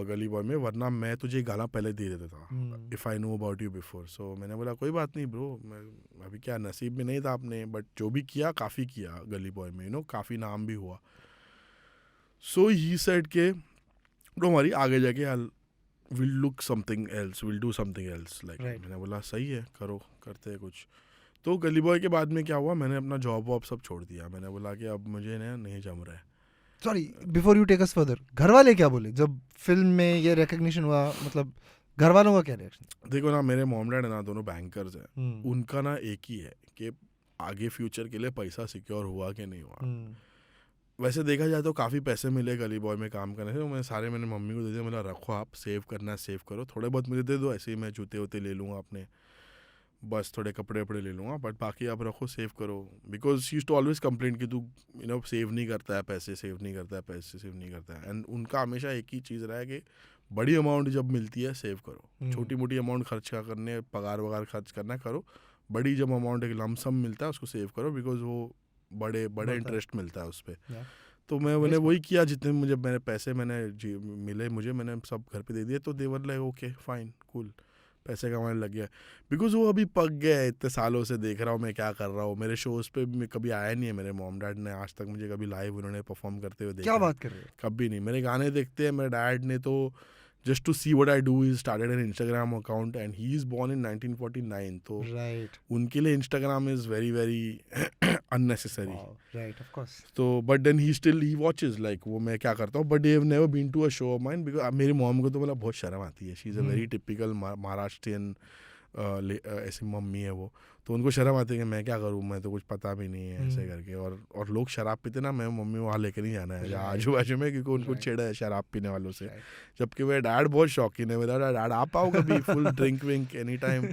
Gully boy में, वरना मैं तुझे गाना पहले दे देता था if I know about you before. So मैंने बोला कोई बात नहीं ब्रो, मैं अभी क्या नसीब में नहीं था आपने, बट जो भी किया काफ़ी किया गली बॉय में, यू नो काफ़ी नाम भी हुआ. सो ही सेड के डोंट वरी, आगे जाके will look something else, will do something else. Like मैंने बोला सही है, करो, करते हैं कुछ. तो गली बॉय के बाद में क्या हुआ, मैंने अपना जॉब वॉब सब छोड़ दिया. मैंने बोला कि अब मुझे नहीं जम रहा है. Sorry, before you take us further, घर वाले क्या बोले जब फिल्म में ये रिकग्निशन हुआ? मतलब घर वालों का क्या रिएक्शन? देखो ना, मेरे मॉम डैड है ना, दोनों बैंकर्स हैं. उनका ना एक ही है कि आगे फ्यूचर के लिए पैसा सिक्योर हुआ कि नहीं हुआ. वैसे देखा जाए तो काफ़ी पैसे मिले गली बॉय में काम करने से. तो मैंने मम्मी को दे दिया. मतलब रखो आप, सेव करना है सेव करो, थोड़े बहुत मुझे दे दो, ऐसे ही मैं जूते वूते ले लूँगा अपने, बस थोड़े कपड़े वपड़े ले लूँगा, बट बाकी आप रखो, सेव करो. Because she used to always complain कि तू यू नो सेव नहीं करता है, पैसे सेव नहीं करता है, पैसे सेव नहीं करता है. एंड उनका हमेशा एक ही चीज़ रहा है कि बड़ी अमाउंट जब मिलती है सेव करो, छोटी मोटी अमाउंट खर्च करने, पगार वगार खर्च करना करो, बड़ी जब अमाउंट एक लमसम मिलता है उसको सेव करो, बिकॉज वो बड़े इंटरेस्ट मिलता है उस पर. तो मैंने वही किया. जितने मुझे मेरे पैसे मिले मुझे, मैंने सब घर पे दे दिए. तो देवर लाइक ओके फाइन कूल, पैसे कमाने लग गया. बिकॉज वो अभी पक गया है, इतने सालों से देख रहा हूँ मैं क्या कर रहा हूँ. मेरे शोज़ पे मैं कभी आया नहीं है, मेरे मॉम डैड ने आज तक मुझे कभी लाइव उन्होंने परफॉर्म करते हुए देखा. क्या बात कर रहे हो? कभी नहीं. मेरे गाने देखते हैं. मेरे डैड ने तो just to see what I do, he started an Instagram account, and he is born in 1949. तो Right. उनके लिए Instagram is very very unnecessary. Wow. Right, of course. तो but then he watches like वो मैं क्या करता हूँ, but they have never been to a show of mine because मेरी मॉम को तो मतलब बहुत शर्म आती है. She is a very typical Maharashtrian ऐसी मम्मी है वो, तो उनको शर्म आती है कि मैं क्या करूँ, मैं तो कुछ पता भी नहीं है ऐसे करके. और लोग शराब पीते ना, मैं मम्मी वहाँ लेके नहीं जाना है आजू बाजू में, क्योंकि उनको चिढ़ है शराब पीने वालों से. जबकि मेरे डैड बहुत शौकीन है. मेरा डैड आप आओ कभी, फुल ड्रिंक विंक एनी टाइम,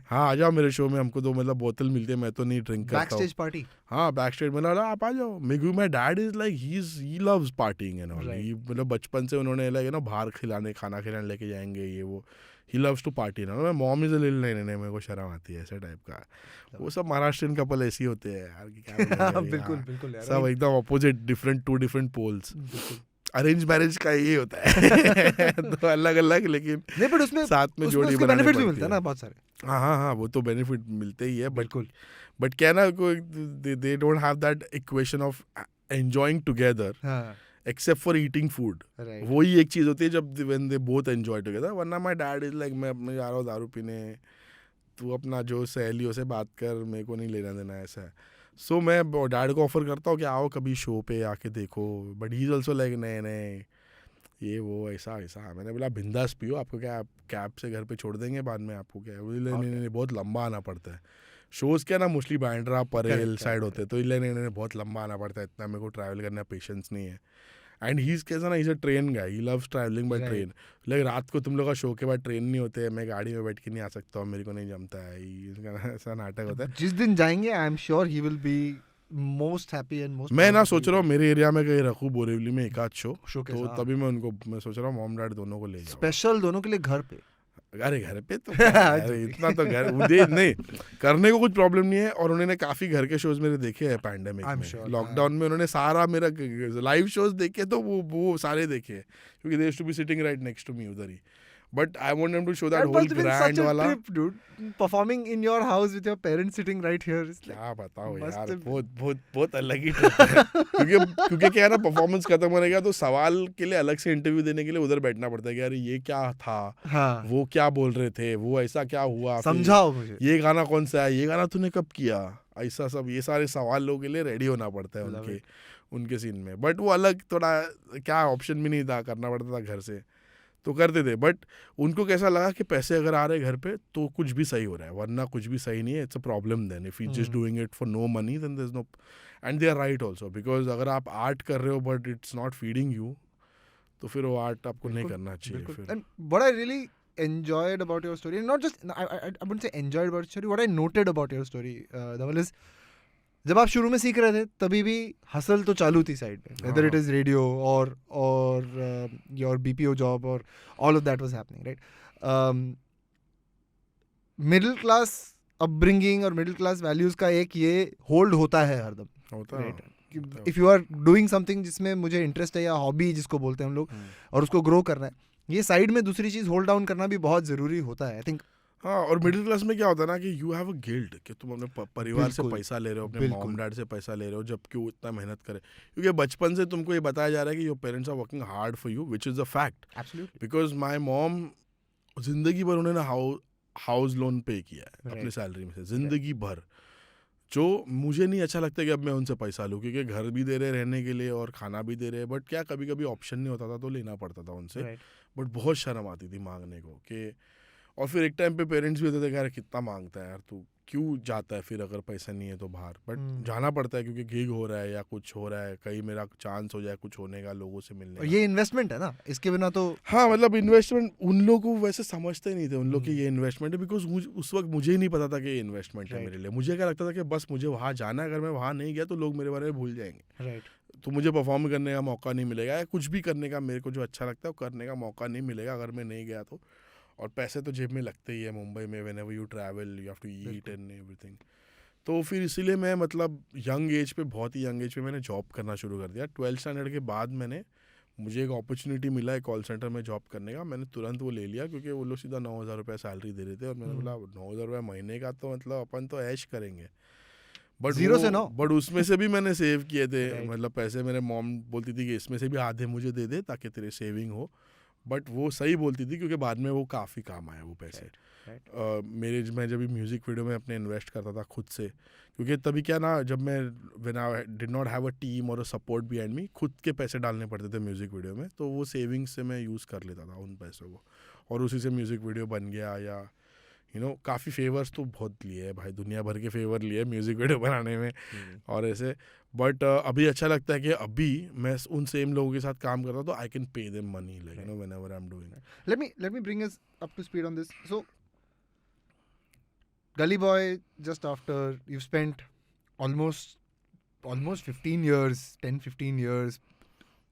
हाँ आ जाओ मेरे शो में, हमको तो मतलब बोतल मिलती है, मैं तो नहीं ड्रिंक करता हूँ. Backstage party. हाँ बैकस्टेज में आप आ जाओ. My dad is like he loves partying and all. मतलब बचपन से उन्होंने लाइक बाहर खाना खिलाने लेके जाएंगे ये वो. ही लव्स टू पार्टी ना. मैं मॉम इज अ लिटिल नहीं, मेरे को शर्म आती है ऐसे टाइप का. वो सब महाराष्ट्रियन कपल ऐसे ही होते हैं यार कि क्या बिल्कुल बिल्कुल यार. सब एकदम opposite, two different poles. Arrange marriage का यही होता है. तो अलग अलग, लेकिन नहीं बट उसमें साथ में जोड़ी उसके बेनिफिट्स भी मिलते हैं ना बहुत सारे. हाँ वो तो बेनिफिट मिलते ही है. बिल्कुल. बट क्या ना, they don't have that equation of enjoying together except for eating food. Right. वही एक चीज़ होती है जब when they both enjoy together. वरना my dad is like मैं अपने जा रहा हूँ दारू पीने, तू अपना जो सहेलियों से बात कर, मेरे को नहीं लेना देना ऐसा है. सो मैं डैड को ऑफर करता हूँ कि आओ कभी शो पे आके देखो, but he is also like नहीं ये वो ऐसा. मैंने बोला बिंदास पियो, आपको क्या कैब से घर पे छोड़ देंगे बाद में, आपको क्या. नहीं बहुत लंबा आना पड़ता है. शोज़ क्या ना मोस्टली बांद्रा परेल साइड होते हैं, तो नहीं बहुत लंबा आना पड़ता है, इतना मेरे को ट्रैवल करना पेशेंस नहीं है. एंड ही कैसा ना, he is a train guy, he loves travelling by train. Like रात को तुम लोग का शो के बाद ट्रेन नहीं होते, मैं गाड़ी में बैठ के नहीं आ सकता हूँ, मेरे को नहीं जमता है. इसका ऐसा नाटक होता है. जिस दिन जाएंगे I am sure he will be most happy and most. मैं ना सोच रहा हूँ मेरे एरिया में कहीं रखूँ बोरीवली में एक आध शो के तो साथ. तभी मैं सोच रहा हूँ मॉम डैड दोनों को ले जाऊँ. स्पेशल दोनों के लिए घर पे. अरे घर पे तो इतना तो घर नहीं करने को कुछ प्रॉब्लम नहीं है. और उन्होंने काफी घर के शोज मेरे देखे हैं पैंडेमिक में, लॉकडाउन में उन्होंने सारा मेरा लाइव शोज देखे, तो वो सारे देखे हैं, क्योंकि they used to be sitting right next to me उधर ही. But I want them to show that whole grand वाला. Trip, dude. Performing in your house with your parents sitting right here is like. क्या बताओ यार, बहुत अलग ही trip है. क्योंकि क्या है ना, परफॉर्मेंस खत्म होने का तो सवाल के लिए अलग से इंटरव्यू देने के लिए उधर बैठना पड़ता है कि यार ये क्या था, हाँ. वो क्या बोल रहे थे, वो ऐसा क्या हुआ, समझाओ मुझे, ये गाना कौन सा है, ये गाना तूने कब किया, ऐसा सब. ये सारे सवालों के लिए रेडी होना पड़ता है उनके सीन में. बट वो अलग थोड़ा क्या ऑप्शन भी नहीं था, करना पड़ता था घर से, तो करते थे. बट उनको कैसा लगा कि पैसे अगर आ रहे घर पे तो कुछ भी सही हो रहा है, वरना कुछ भी सही नहीं है. It's a problem then if you just doing it for no money, then there is no. And they are right also, because अगर आप आर्ट कर रहे हो but it's not feeding you, तो फिर वो आर्ट आपको नहीं करना चाहिए. फिर and what I really enjoyed about your story, and not just I wouldn't say enjoyed about your story, what I noted about your story, Dhaval, is जब आप शुरू में सीख रहे थे तभी भी हसल तो चालू थी साइड में, whether it is radio or your BPO job or all of that was happening, right? Middle class upbringing और मिडिल क्लास वैल्यूज का एक ये होल्ड होता है हरदम, होता है. If you are doing something जिसमें मुझे इंटरेस्ट है या हॉबी जिसको बोलते हैं हम लोग, और उसको ग्रो करना है, ये साइड में दूसरी चीज होल्ड डाउन करना भी बहुत जरूरी होता है, आई थिंक. हाँ, और मिडिल क्लास में क्या होता है ना कि यू हैव अ गिल्ट कि तुम अपने परिवार से पैसा ले रहे हो, अपने मॉम डैड से पैसा ले रहे हो, जबकि वो इतना मेहनत करे. क्योंकि बचपन से तुमको ये बताया जा रहा है कि your parents are working hard for you, which is a fact. Because my mom जिंदगी भर उन्होंने हाउस लोन पे किया है अपनी सैलरी में से, जिंदगी भर. जो मुझे नहीं अच्छा लगता कि अब मैं उनसे पैसा लूँ, क्योंकि घर भी दे रहे रहने के लिए और खाना भी दे रहे, बट क्या कभी कभी ऑप्शन नहीं होता था तो लेना पड़ता था उनसे. बट बहुत शर्म आती थी मांगने को कि. और फिर एक टाइम पे पेरेंट्स भी होते थे कि यार कितना मांगता है यार, तू क्यों जाता है फिर अगर पैसा नहीं है तो बाहर. बट जाना पड़ता है क्योंकि गिग हो रहा है या कुछ हो रहा है, कहीं मेरा चांस हो जाए कुछ होने का, लोगों से मिलने का. ये इन्वेस्टमेंट है ना, इसके बिना तो. हाँ, मतलब इन्वेस्टमेंट उन लोग को वैसे समझते नहीं थे उन लोग की ये इन्वेस्टमेंट है, बिकॉज उस वक्त मुझे ही नहीं पता था कि ये इन्वेस्टमेंट है मेरे लिए. मुझे क्या लगता था कि बस मुझे वहाँ जाना है, अगर मैं वहाँ नहीं गया तो लोग मेरे बारे में भूल जाएंगे, तो मुझे परफॉर्म करने का मौका नहीं मिलेगा, या कुछ भी करने का मेरे को जो अच्छा लगता है वो करने का मौका नहीं मिलेगा अगर मैं नहीं गया तो. और पैसे तो जेब में लगते ही है मुंबई में, whenever you travel you have to eat and everything. तो फिर इसीलिए मैं मतलब यंग एज पे, बहुत ही यंग एज पे मैंने जॉब करना शुरू कर दिया. 12th स्टैंडर्ड के बाद मुझे एक अपॉर्चुनिटी मिला है कॉल सेंटर में जॉब करने का. मैंने तुरंत वो ले लिया क्योंकि वो लोग सीधा 9,000 रुपये सैलरी दे रहे थे, और मैंने बोला 9,000 रुपये महीने का तो मतलब अपन तो ऐश करेंगे. बट 0 से 9, बट उसमें से भी मैंने सेव किए थे. मतलब पैसे मेरे मॉम बोलती थी कि इसमें से भी आधे मुझे दे दे ताकि तेरे सेविंग हो. बट वो सही बोलती थी क्योंकि बाद में वो काफ़ी काम आया वो पैसे। मैं जब भी म्यूज़िक वीडियो में अपने इन्वेस्ट करता था खुद से, क्योंकि तभी क्या ना, जब मैं when I did not have a team और अ सपोर्ट बिहाइंड मी, खुद के पैसे डालने पड़ते थे म्यूज़िक वीडियो में, तो वो सेविंग्स से मैं यूज़ कर लेता था उन पैसों को, और उसी से म्यूज़िक वीडियो बन गया। या काफ़ी फेवर्स तो बहुत लिए हैं भाई, दुनिया भर के फेवर लिए म्यूज़िक वीडियो बनाने में और ऐसे। बट अभी अच्छा लगता है कि अभी मैं उन सेम लोगों के साथ काम करता हूँ, तो I can pay them money like whenever I am doing. Let me bring us up to speed on this. So, Gully Boy, just after you've spent almost 15 years, 10-15 years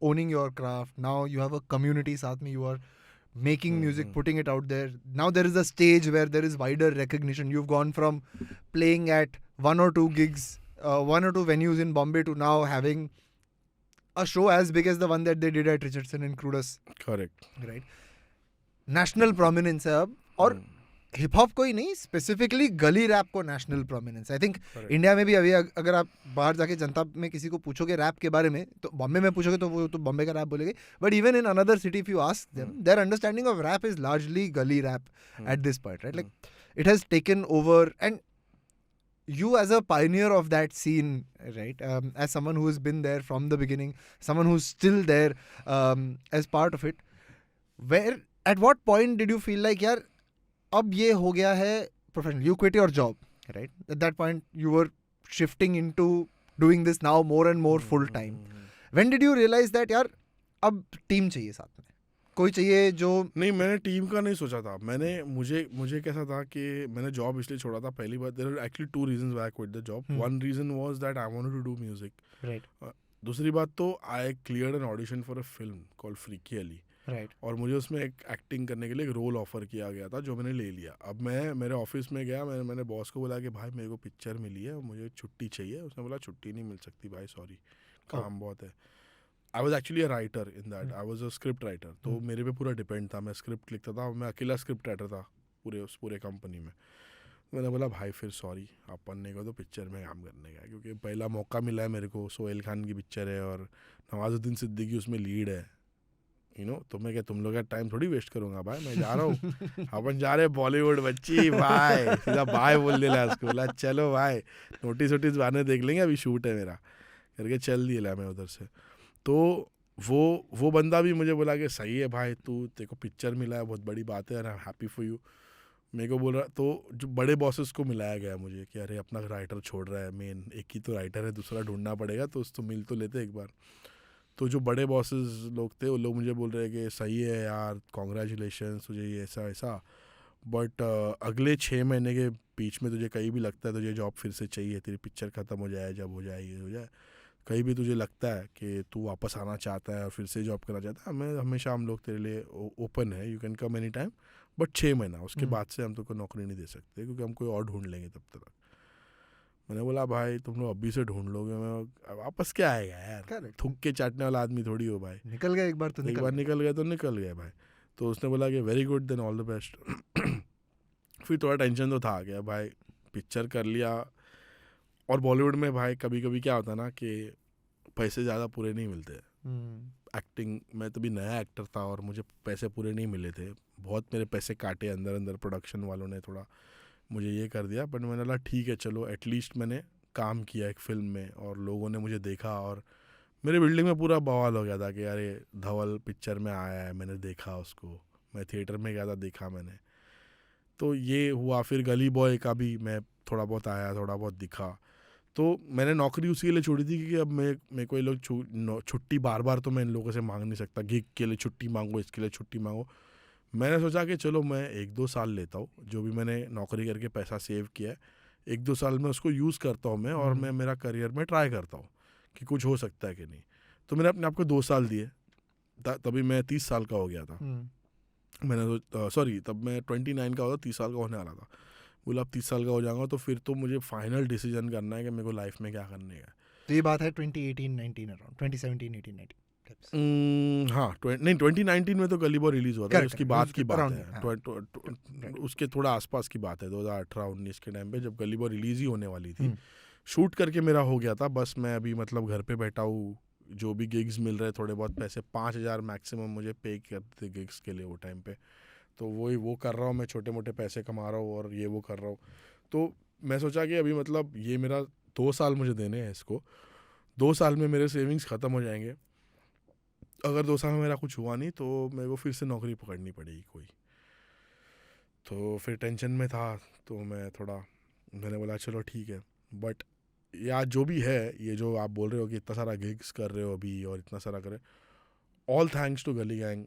owning your craft. Now you have a community साथ में, you are making music, putting it out there. Now there is a stage where there is wider recognition. You've gone from playing at 1 or 2 gigs, 1 or 2 venues in Bombay, to now having a show as big as the one that they did at Richardson and Crudus. Correct, Right? National prominence है अब, और hip hop को ही नहीं, specifically गली rap को national prominence. I think India में भी अभी अगर आप बाहर जाके जनता में किसी को पूछोगे रैप के बारे में, तो बॉम्बे में पूछोगे तो वो तो बॉम्बे का रैप बोलेंगे, but even in another city if you ask them, their understanding of rap is largely gully rap at this point, right? Like it has taken over, and you as a pioneer of that scene, right, as someone who has been there from the beginning, someone who's still there as part of it, where at what point did you feel like, yaar, ab ye ho gaya hai professional, you quit your job, right? At that point you were shifting into doing this now more and more full time. When did you realize that, yaar, ab team chahiye साथ में, कोई चाहिए जो... नहीं, मैंने team का नहीं सोचा था। मुझे कैसा था कि मैंने जॉब इसलिए छोड़ा था। पहली बात, there are actually 2 reasons why I quit the job. One reason was that I wanted to do music, right. दूसरी बात तो I cleared an audition for a film called Freaky Ali, right. और मुझे उसमें एक एक्टिंग करने के लिए एक रोल ऑफर किया गया था, जो मैंने ले लिया। अब मैं मेरे ऑफिस में गया, मैंने बॉस को बोला कि भाई मेरे को पिक्चर मिली है, मुझे छुट्टी चाहिए। उसने बोला छुट्टी नहीं मिल सकती भाई, सॉरी, काम बहुत है। I was actually a writer in that, I was a script writer, तो मेरे पे पूरा डिपेंड था। मैं स्क्रिप्ट लिखता था, मैं अकेला स्क्रिप्ट राइटर था पूरे कंपनी में। मैंने बोला भाई फिर सॉरी, अपन ने को तो पिक्चर में काम करने का, क्योंकि पहला मौका मिला है मेरे को। सोहेल खान की पिक्चर है और नवाजुद्दीन सिद्दीकी उसमें लीड है, तो मैं क्या तुम लोग का टाइम थोड़ी वेस्ट करूँगा भाई, मैं जा रहा हूँ। अपन जा रहे बॉलीवुड बच्ची भाई, सीधा बाय बोल दिला उसको, बोला चलो भाई नोटिस वोटिस बाद में देख लेंगे, अभी शूट है मेरा करके चल दिया मैं उधर से। तो वो बंदा भी मुझे बोला कि सही है भाई, तेरे को पिक्चर मिला है, बहुत बड़ी बात है, I am happy for you. मेरे को बोल रहा, तो जो बड़े बॉसेस को मिलाया गया मुझे कि अरे अपना राइटर छोड़ रहा है, मेन एक ही तो राइटर है, दूसरा ढूंढना पड़ेगा, तो उसको मिल तो लेते एक बार। तो जो बड़े बॉसेस लोग थे वो लोग मुझे बोल रहे हैं कि सही है यार, कॉन्ग्रेचुलेशंस तुझे, ये ऐसा, बट अगले 6 महीने के बीच में तुझे कहीं भी लगता है तुझे जॉब फिर से चाहिए, तेरी पिक्चर ख़त्म हो जाए, जब हो जाए ये हो जाए, कहीं भी तुझे लगता है कि तू वापस आना चाहता है और फिर से जॉब करना चाहता है, मैं हमेशा हम लोग तेरे लिए ओपन है, you can come any time, but 6 महीना उसके बाद से हम तुमको नौकरी नहीं दे सकते, क्योंकि हम कोई और ढूंढ लेंगे तब तक। मैंने बोला भाई तुम लोग अभी से ढूंढ लोगे, मैं वापस क्या आएगा यार, थूक के चाटने वाला आदमी थोड़ी हो भाई, निकल गया एक बार तो निकल गया तो निकल गया भाई। तो उसने बोला कि very good, then all the best. फिर थोड़ा टेंशन तो था गया भाई, पिक्चर कर लिया, और बॉलीवुड में भाई कभी कभी क्या होता है ना कि पैसे ज़्यादा पूरे नहीं मिलते। एक्टिंग में तभी नया एक्टर था और मुझे पैसे पूरे नहीं मिले थे, बहुत मेरे पैसे काटे अंदर, प्रोडक्शन वालों ने थोड़ा मुझे ये कर दिया। बट मैंने बोला ठीक है चलो, एटलीस्ट मैंने काम किया एक फ़िल्म में और लोगों ने मुझे देखा, और मेरे बिल्डिंग में पूरा बवाल हो गया था कि अरे धवल पिक्चर में आया है, मैंने देखा उसको, मैं थिएटर में गया था, देखा मैंने। तो ये हुआ। फिर गली बॉय का भी मैं थोड़ा बहुत आया, थोड़ा बहुत दिखा। तो मैंने नौकरी उसी के लिए छोड़ी थी क्योंकि अब मेरे को ये लोग छुट्टी बार तो मैं इन लोगों से मांग नहीं सकता, गिग के लिए छुट्टी मांगो, इसके लिए छुट्टी मांगो। मैंने सोचा कि चलो मैं 1-2 साल लेता हूँ, जो भी मैंने नौकरी करके पैसा सेव किया है 1-2 साल में उसको यूज़ करता हूँ मैं, और मैं मेरा करियर में ट्राई करता हूँ कि कुछ हो सकता है कि नहीं। तो मैंने अपने आप को 2 साल दिए, तभी मैं 30 साल का हो गया था। मैंने सॉरी तब मैं 29 का होता, 30 साल का होने वाला था। बोला अब 30 साल का हो जाऊंगा तो फिर तो मुझे फाइनल डिसीजन करना है कि मेरे को लाइफ में क्या करने का। तो ये बात है 2018-19 अराउंड 2017-18-19। हाँ, नहीं 2019 में तो गली बॉय रिलीज हुआ था, उसकी बात की बात है, उसके थोड़ा आसपास की बात है, 2018-19 के टाइम पे जब गली बॉय रिलीज ही होने वाली थी। शूट करके मेरा हो गया था, बस मैं अभी मतलब घर पे बैठा हूँ, जो भी गिग्स मिल रहे थोड़े बहुत पैसे 5,000 मैक्सिमम मुझे पे करते थे गिग्स के लिए वो टाइम पे, तो वो कर रहा हूँ मैं, छोटे मोटे पैसे कमा रहा हूँ और ये वो कर रहा हूँ। तो मैं सोचा कि अभी मतलब ये मेरा 2 साल मुझे देने हैं इसको, 2 साल में मेरे सेविंग्स ख़त्म हो जाएंगे। अगर 2 साल में मेरा कुछ हुआ नहीं तो मेरे को फिर से नौकरी पकड़नी पड़ेगी कोई। तो फिर टेंशन में था, तो मैंने बोला चलो ठीक है। बट या जो भी है, ये जो आप बोल रहे हो कि इतना सारा गिग्स कर रहे हो अभी और इतना सारा कर रहे हो, all thanks to Gully Gang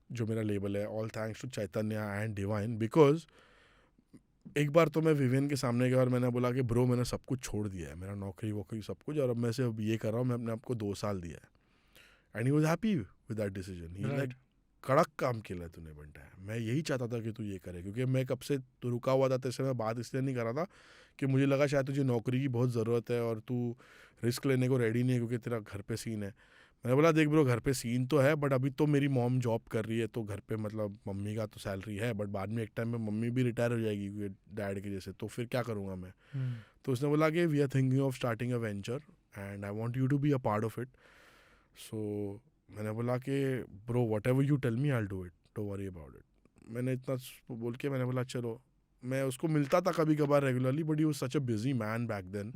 जो मेरा लेबल है, all thanks to Chaitanya and Divine. Because एक बार तो मैं विवियन के सामने गया और मैंने बोला कि ब्रो मैंने सब कुछ छोड़ दिया है, मेरा नौकरी वोकरी सब कुछ, और अब मैं से अब ये कर रहा हूँ, मैं अपने आप को 2 साल दिया है। And he was happy with that decision. He like कड़क काम किया है तूने बंटा है, मैं यही चाहता था कि तू ये करे, क्योंकि मैं कब से तो रुका हुआ था, तेरे से मैं बात इसलिए नहीं कर रहा था कि मुझे लगा शायद तुझे नौकरी की बहुत ज़रूरत है और तू रिस्क लेने को रेडी नहीं है क्योंकि तेरा घर पे सीन है। मैंने बोला देख ब्रो, घर पे सीन तो है बट अभी तो मेरी मॉम जॉब कर रही है, तो घर पे मतलब मम्मी का तो सैलरी है, बट बाद में एक टाइम में मम्मी भी रिटायर हो जाएगी डैड के जैसे, तो फिर क्या करूँगा मैं। तो उसने बोला कि we are thinking of starting a venture and I want you to be a part of it. So मैंने बोला कि bro whatever you tell me I will do it, don't worry about it. मैंने इतना बोल के मैंने बोला चलो। मैं उसको मिलता था कभी कभार regularly, but he was such a busy man back then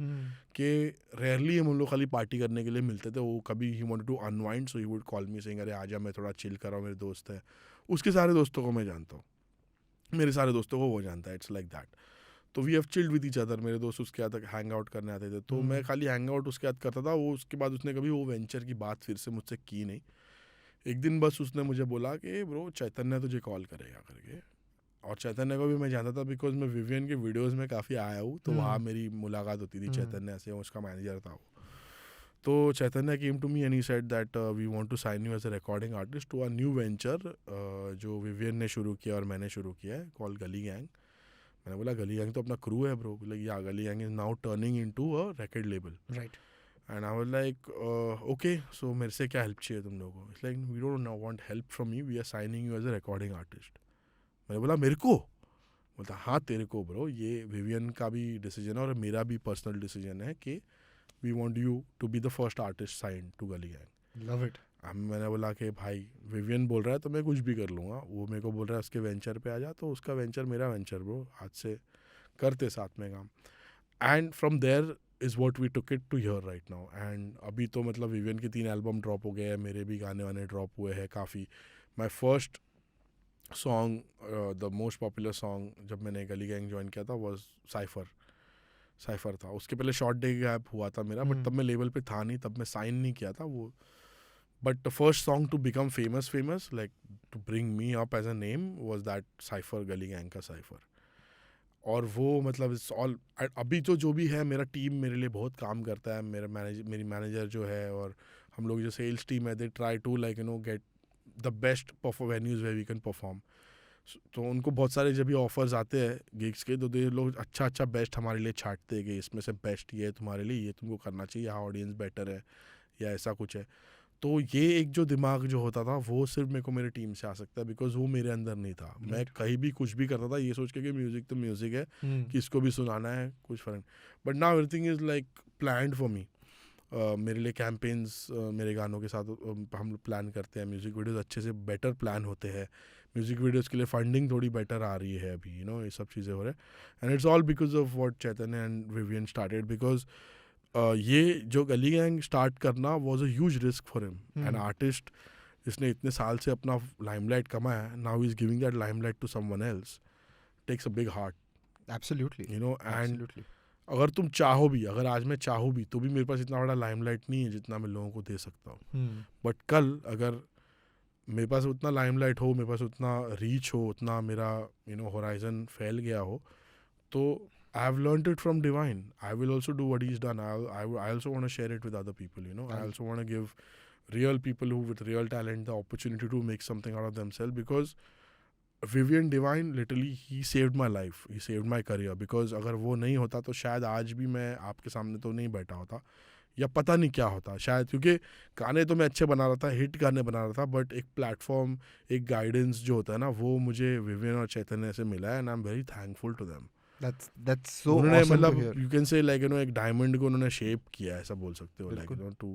कि रेयरली हम लोग खाली पार्टी करने के लिए मिलते थे। वो कभी ही wanted to unwind, so he would call me saying अरे आजा, मैं थोड़ा चिल कर रहा हूँ, मेरे दोस्त है। उसके सारे दोस्तों को मैं जानता हूँ, मेरे सारे दोस्तों को वो जानता है, इट्स लाइक दैट। तो we have chilled with each other. मेरे दोस्त उसके बाद हैंग आउट करने आते थे, तो मैं खाली हैंग आउट उसके बाद करता था। वो उसके बाद उसने कभी वो वेंचर की बात फिर से मुझसे की नहीं। एक दिन बस उसने मुझे बोला कि ब्रो चैतन्य तुझे कॉल करेगा करके, और चैतन्य को भी मैं जानता था बिकॉज मैं विवियन के वीडियोस में काफ़ी आया हूँ, तो वहाँ मेरी मुलाकात होती थी चैतन्य से, उसका मैनेजर था वो। तो Chaitanya came to me and he said that we want to sign you as a recording artist to a new venture जो विवियन ने शुरू किया और मैंने शुरू किया है, कॉल गली गैंग। मैंने बोला गली गैंग तो अपना क्रू है bro, like ya Gully gang is now turning into a record label, right. And I was like okay, so मेरे से क्या हेल्प चाहिए तुम लोगों को। It's like we don't want help from you, we are signing you as a recording artist. मैंने बोला मेरे को? बोलता हाँ तेरे को ब्रो, ये विवियन का भी डिसीजन है और मेरा भी पर्सनल डिसीजन है कि we want you to be the first artist sign to Gully Gang. Love it. मैंने बोला कि भाई विवियन बोल रहा है तो मैं कुछ भी कर लूँगा, वो मेरे को बोल रहा है उसके वेंचर पे आ जा, तो उसका वेंचर मेरा वेंचर ब्रो, आज से करते साथ में काम। And from there is what we took it to here right now. And अभी तो मतलब विवियन के 3 एल्बम ड्रॉप हो गए हैं, मेरे भी गाने वाने ड्रॉप हुए हैं काफ़ी। My first song, the most popular song जब मैंने गली गैंग ज्वाइन किया था वॉज साइफर था। उसके पहले शॉर्ट डे गैप हुआ था मेरा, बट तब मैं लेवल पे था नहीं, तब मैं साइन नहीं किया था वो। But the first song to become famous like to bring me up as a name was that cypher, Gully Gang का साइफर। और वो मतलब इट्स ऑल, अभी तो जो भी है मेरा टीम मेरे लिए बहुत काम करता है, मेरी मैनेजर जो है और हम लोग जो सेल्स टीम है, they try to like you know get the best venues way we can perform. तो उनको बहुत सारे जब भी ऑफर्स आते हैं गिग्स के, तो दे लोग अच्छा बेस्ट हमारे लिए छांटते हैं कि इसमें से बेस्ट ये है तुम्हारे लिए, ये तुमको करना चाहिए, यहाँ ऑडियंस बेटर है या ऐसा कुछ है। तो ये एक जो दिमाग जो होता था वो सिर्फ मेरे को मेरे टीम से आ सकता है, बिकॉज वो मेरे अंदर नहीं था। मैं कहीं भी कुछ भी करता था ये सोच के कि म्यूज़िक तो म्यूज़िक है, किसको भी सुनाना है, कुछ फ़र्क। But now everything is like planned for me. मेरे लिए कैंपेन्स मेरे गानों के साथ हम प्लान करते हैं, म्यूज़िक वीडियोस अच्छे से बेटर प्लान होते हैं, म्यूज़िक वीडियोस के लिए फंडिंग थोड़ी बेटर आ रही है अभी, यू नो ये सब चीज़ें हो रहे हैं। And it's all because of what Chaitanya and Vivian started. Because ये जो गली गैंग स्टार्ट करना was a huge risk for him. An artist जिसने इतने साल से अपना लाइमलाइट कमाया है, now is giving that limelight to someone else, takes a big heart, absolutely, you know. And absolutely. अगर तुम चाहो भी, अगर आज मैं चाहूँ भी, तो भी मेरे पास इतना बड़ा लाइमलाइट नहीं है जितना मैं लोगों को दे सकता हूँ। बट कल अगर मेरे पास उतना लाइमलाइट हो, मेरे पास उतना रीच हो, उतना मेरा यू नो होराइजन फैल गया हो, तो I have learned it from Divine. I will also do what he's done. I also want to share it with other people, you know. I also want to give real people who with real talent the opportunity to make something out of themselves, because Vivian Divine literally he saved my life. He saved my career, because अगर वो नहीं होता तो शायद आज भी मैं आपके सामने तो नहीं बैठा होता, या पता नहीं क्या होता शायद, क्योंकि गाने तो मैं अच्छे बना रहा था, हिट गाने बना रहा था, बट एक प्लेटफॉर्म, एक गाइडेंस जो होता है ना, वो मुझे विवियन और चैतन्य से मिला है, and I am very thankful to them. That's so उन्होंने awesome to मतलब hear. You can say like you know एक डायमंड को उन्होंने शेप किया है, ऐसा बोल सकते हो, like you know to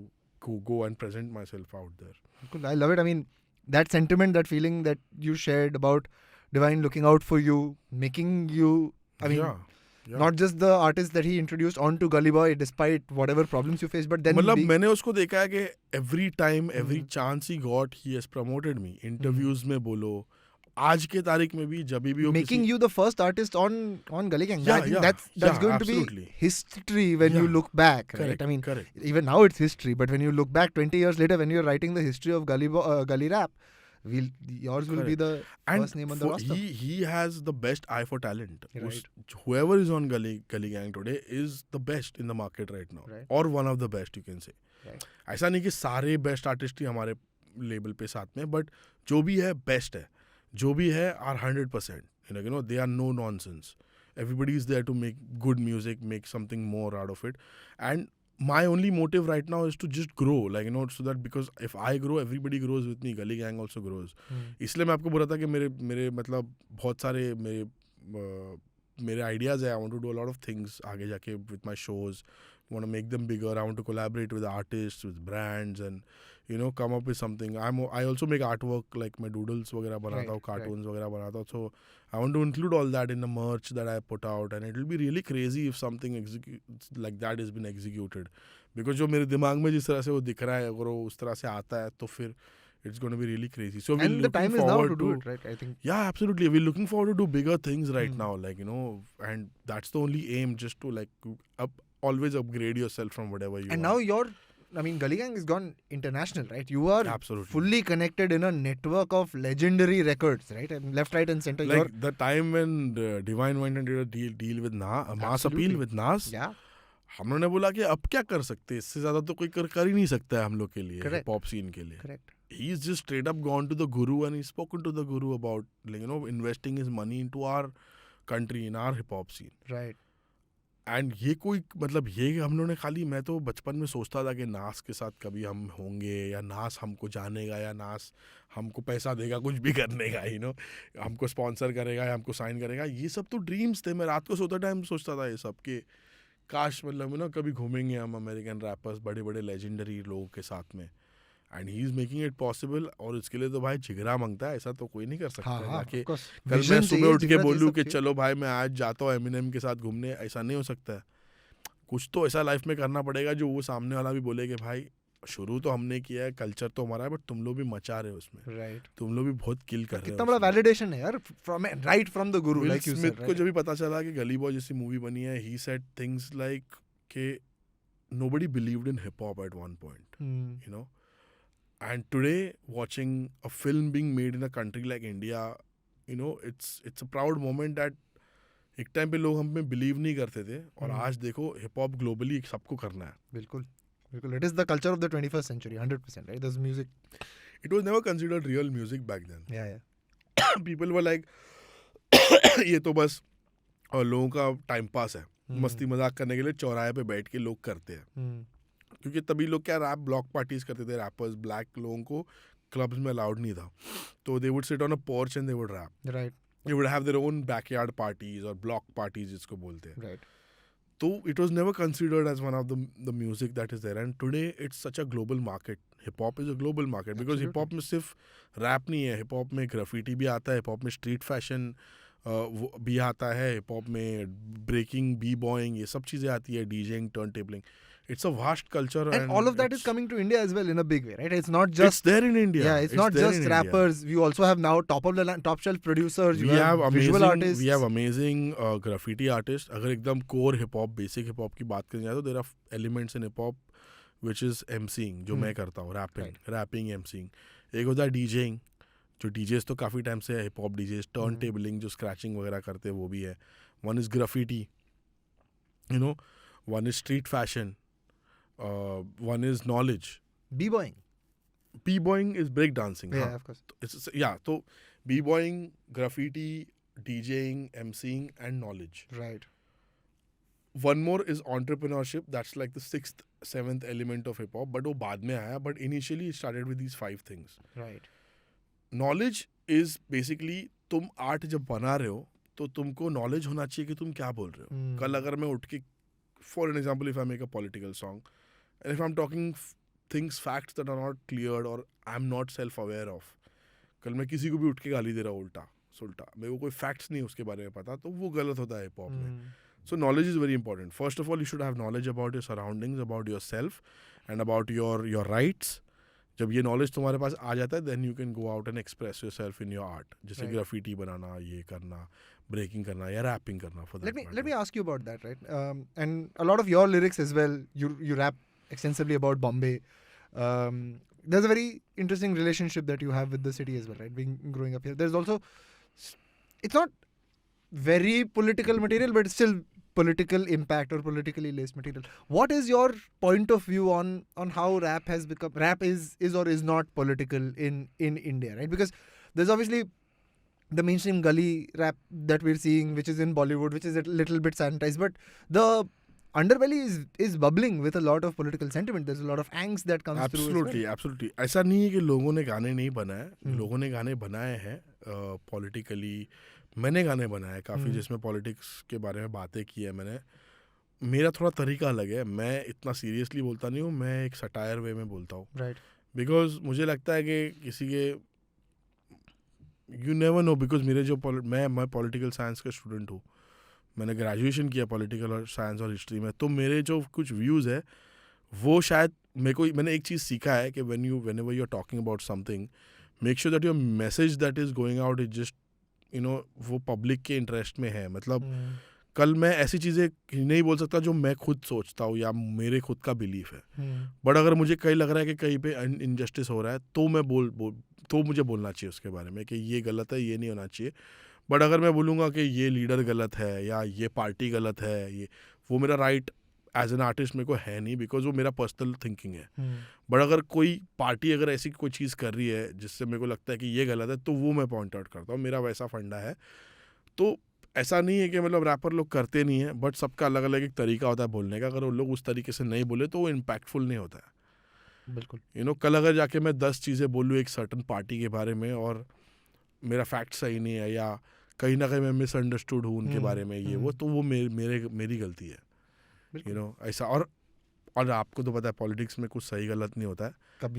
go and present myself out there. Cool. I love it. I mean, that sentiment, that feeling that you shared about Divine looking out for you, making you, I mean, yeah. not just the artist that he introduced onto Gully Boy despite whatever problems you faced, but then मतलब मैंने उसको देखा है कि every time, every hmm. chance he got, he has promoted me. Interviews में बोलो, आज के तारीख में भी जब भी वो making किसी you the first artist on Gully Gang. Yeah, I think yeah, that's yeah, going absolutely. to be history when you Yeah. look back, right? correct, I mean, correct. even now it's history, but when you look back 20 years later, when you're writing the history of Gully rap, yours will be the And first name on the roster. he has the best eye for talent. Right. Whoever is on Gully Gang today is the best in the market right now, Right. or one of the best, you can say. Right. ऐसा नहीं कि सारे best artist ही हमारे label पे साथ में, but जो भी है बेस्ट है, जो भी है are 100%. You know, they are no nonsense. Everybody is there to make good music, make something more out of it. And my only motive right now is to just grow, like, you know, so that because if I grow, everybody grows with me. Gully Gang also grows. इसलिए मैं आपको बोल रहा था कि मेरे मतलब बहुत सारे मेरे आइडियाज़ है. I want to do a lot of things आगे जाके with my shows. I want to make them bigger. I want to collaborate with artists, with brands, and you know, come up with something. I also make artwork, like my doodles वगैरह बनाता हूँ, cartoons वगैरह बनाता हूँ. So I want to include all that in the merch that I put out, and it will be really crazy if something like that has been executed. Because जो मेरे दिमाग में जिस तरह से वो दिख रहा है, अगर वो उस तरह से आता है, तो फिर it's going to be really crazy. So we're And the looking time is now forward to do it, right? I think. Yeah, absolutely. We're looking forward to do bigger things right now, like, you know, and that's the only aim, just to like always upgrade yourself from whatever you And are. now Gully Gang has gone international, right? You are Absolutely. fully connected in a network of legendary records, right? And left, right, and center. Like the time when Divine went and did a deal with Mass Appeal with Nas. Yeah. हम लोगों ने बोला कि अब क्या कर सकते हैं, इससे ज्यादा तो कोई कर ही नहीं सकता है हम लोग के लिए, Correct. pop scene के लिए. Correct. He's just straight up gone to the guru and he's spoken to the guru about, like, you know, investing his money into our country, in our hip hop scene. Right. And ये कोई मतलब ये हम लोगों ने खाली, मैं तो बचपन में सोचता था कि नास के साथ कभी हम होंगे, या नास हमको जानेगा, या नास हमको पैसा देगा कुछ भी करने का, यू नो, हमको स्पॉन्सर करेगा या हमको साइन करेगा. ये सब तो ड्रीम्स थे. मैं रात को सोते टाइम सोचता था ये सब कि काश मतलब ना कभी घूमेंगे हम अमेरिकन रैपर्स, बड़े बड़े लेजेंडरी लोगों के साथ में. And he is making it possible. और इसके लिए तो भाई जिगरा मांगता है, ऐसा तो कोई नहीं कर सकता. जाके कल मैं सुबह उठ के बोलूँ कि चलो भाई मैं आज जाता हूँ एमिनेम के साथ घूमने, ऐसा नहीं हो सकता है. कुछ तो ऐसा लाइफ में करना पड़ेगा जो वो सामने वाला भी बोले कि भाई शुरू तो हमने किया है, कल्चर तो हमारा है, बट तुम लोग भी मचा रहे हो उसमें. राइट. तुम लोग भी बहुत किल कर रहे हो. कितना बड़ा वैलिडेशन है यार, right from the Guru, like you said. Smith को जब भी पता चला कि गली बॉय जैसी मूवी बनी है, ही सेड थिंग्स लाइक कि nobody believed in hip hop at one point, you know. And today, watching a film being made in a country like India, you know, it's a proud moment that एक time पे लोग हम में believe नहीं करते थे, और आज देखो हिप हॉप ग्लोबली सबको करना है. बिल्कुल बिल्कुल. It is the culture of the 21st century, 100%, right? This music. It was never considered real music back then. Yeah. People were like ये तो बस और लोगों का टाइम पास है, मस्ती मजाक करने के लिए चौराहे पे बैठ के लोग करते हैं. क्योंकि तभी लोग क्या रैप ब्लॉक पार्टीज करते थे. रैपर्स ब्लैक लोगों को क्लब्स में अलाउड नहीं था, तो they would sit on a porch and they would rap. Right. They would have their own backyard parties और ब्लॉक पार्टीज जिसको बोलते हैं. राइट. तो it was never considered as one of the music that is there. And today it's such a global market. Hip hop is a global market because hip hop में सिर्फ rap नहीं है. Hip hop में graffiti भी आता है, hip hop में street fashion भी आता है, हिप हॉप में ब्रेकिंग, बी बॉइंग, ये सब चीज़ें आती है, DJing, turn tabling. It's a vast culture, and all of that is coming to India as well in a big way, right? It's not just it's there in India. Yeah, it's not just rappers. We also have now top shelf producers. We have amazing visual artists. We have amazing graffiti artists. अगर एकदम core hip hop, basic hip hop की बात करें जाए तो there are elements in hip hop which is MCing, जो मैं करता हूँ, rapping, MCing. एक होता है DJing, जो DJs तो काफ़ी टाइम से है, hip hop DJs, turn tabling जो scratching वगैरह करते हैं वो भी है. One is graffiti, you know. One is street fashion. One is knowledge. B-boying. B-boying is break dancing. Yeah, of course. So B-boying, graffiti, DJing, MCing, and knowledge. Right. One more is entrepreneurship. That's like the 6th, 7th element of hip hop. But वो बाद में आया. But initially it started with these 5 things. Right. Knowledge is basically तुम art जब बना रहे हो तो तुमको knowledge होना चाहिए कि तुम क्या बोल रहे हो. कल अगर मैं उठ के, for an example, if I make a political song, and if I'm talking things facts that are not cleared और I am not self aware of, कल मैं किसी को भी उठ के गाली दे रहा हूँ उल्टा सुल्टा, मेरे को कोई फैक्ट्स नहीं उसके बारे में पता, तो वो गलत होता है हिप हॉप में. So knowledge is very important. First of all, you should have knowledge about your surroundings, about yourself, and about your rights. जब ये knowledge तुम्हारे पास आ जाता है, then you can go out and express yourself in your art. जैसे graffiti बनाना, ये करना, breaking करना या rapping करना for that matter. Let me ask you about that, right? And a lot of your lyrics as well. You rap extensively about Bombay. There's a very interesting relationship that you have with the city as well, right? Growing up here, there's also, it's not very political material, but still political impact or politically laced material. What is your point of view on how rap is or is not political in India, right? Because there's obviously the mainstream gully rap that we're seeing, which is in Bollywood, which is a little bit sanitized, but the underbelly is bubbling with a lot of political sentiment. There's a lot of angst that comes through as well. Absolutely. ऐसा नहीं है कि लोगों ने गाने नहीं बनाए, लोगों ने गाने बनाए हैं पॉलिटिकली. मैंने गाने बनाए काफ़ी जिसमें पॉलिटिक्स के बारे में बातें की है मैंने. मेरा थोड़ा तरीका अलग है, मैं इतना सीरियसली बोलता नहीं हूँ, मैं एक सटायर वे में बोलता हूँ. राइट. बिकॉज मुझे लगता है कि किसी के यू नेवर नो, बिकॉज मेरे जो मैं पॉलिटिकल साइंस का स्टूडेंट हूँ, मैंने ग्रेजुएशन किया पॉलिटिकल और साइंस और हिस्ट्री में, तो मेरे जो कुछ व्यूज़ है वो शायद मैंने एक चीज़ सीखा है कि whenever you are talking about something, make sure that your message that is going out is just वो पब्लिक के इंटरेस्ट में है. मतलब कल मैं ऐसी चीज़ें नहीं बोल सकता जो मैं खुद सोचता हूँ या मेरे खुद का बिलीफ है, बट अगर मुझे कहीं लग रहा है कि कहीं पे इनजस्टिस हो रहा है तो मैं तो मुझे बोलना चाहिए उसके बारे में कि ये गलत है, ये नहीं होना चाहिए. बट अगर मैं बोलूँगा कि ये लीडर गलत है या ये पार्टी गलत है, ये वो मेरा राइट एज एन आर्टिस्ट मेरे को है नहीं, बिकॉज वो मेरा पर्सनल थिंकिंग है. बट अगर कोई पार्टी अगर ऐसी कोई चीज़ कर रही है जिससे मेरे को लगता है कि ये गलत है, तो वो मैं पॉइंट आउट करता हूँ. मेरा वैसा फंडा है. तो ऐसा नहीं है कि मतलब रैपर लोग करते नहीं हैं, बट सबका अलग अलग एक तरीका होता है बोलने का. अगर वो लोग उस तरीके से नहीं बोले तो वो इम्पैक्टफुल नहीं होता है. बिल्कुल. कल अगर जाके मैं 10 चीज़ें बोलूँ एक सर्टन पार्टी के बारे में और मेरा फैक्ट सही नहीं है या कहीं ना कहीं मैं मिसअंडरस्टूड हूँ उनके बारे में, ये वो, तो वो मेरी गलती है. ऐसा. और आपको तो पता है पॉलिटिक्स में कुछ सही गलत नहीं होता है.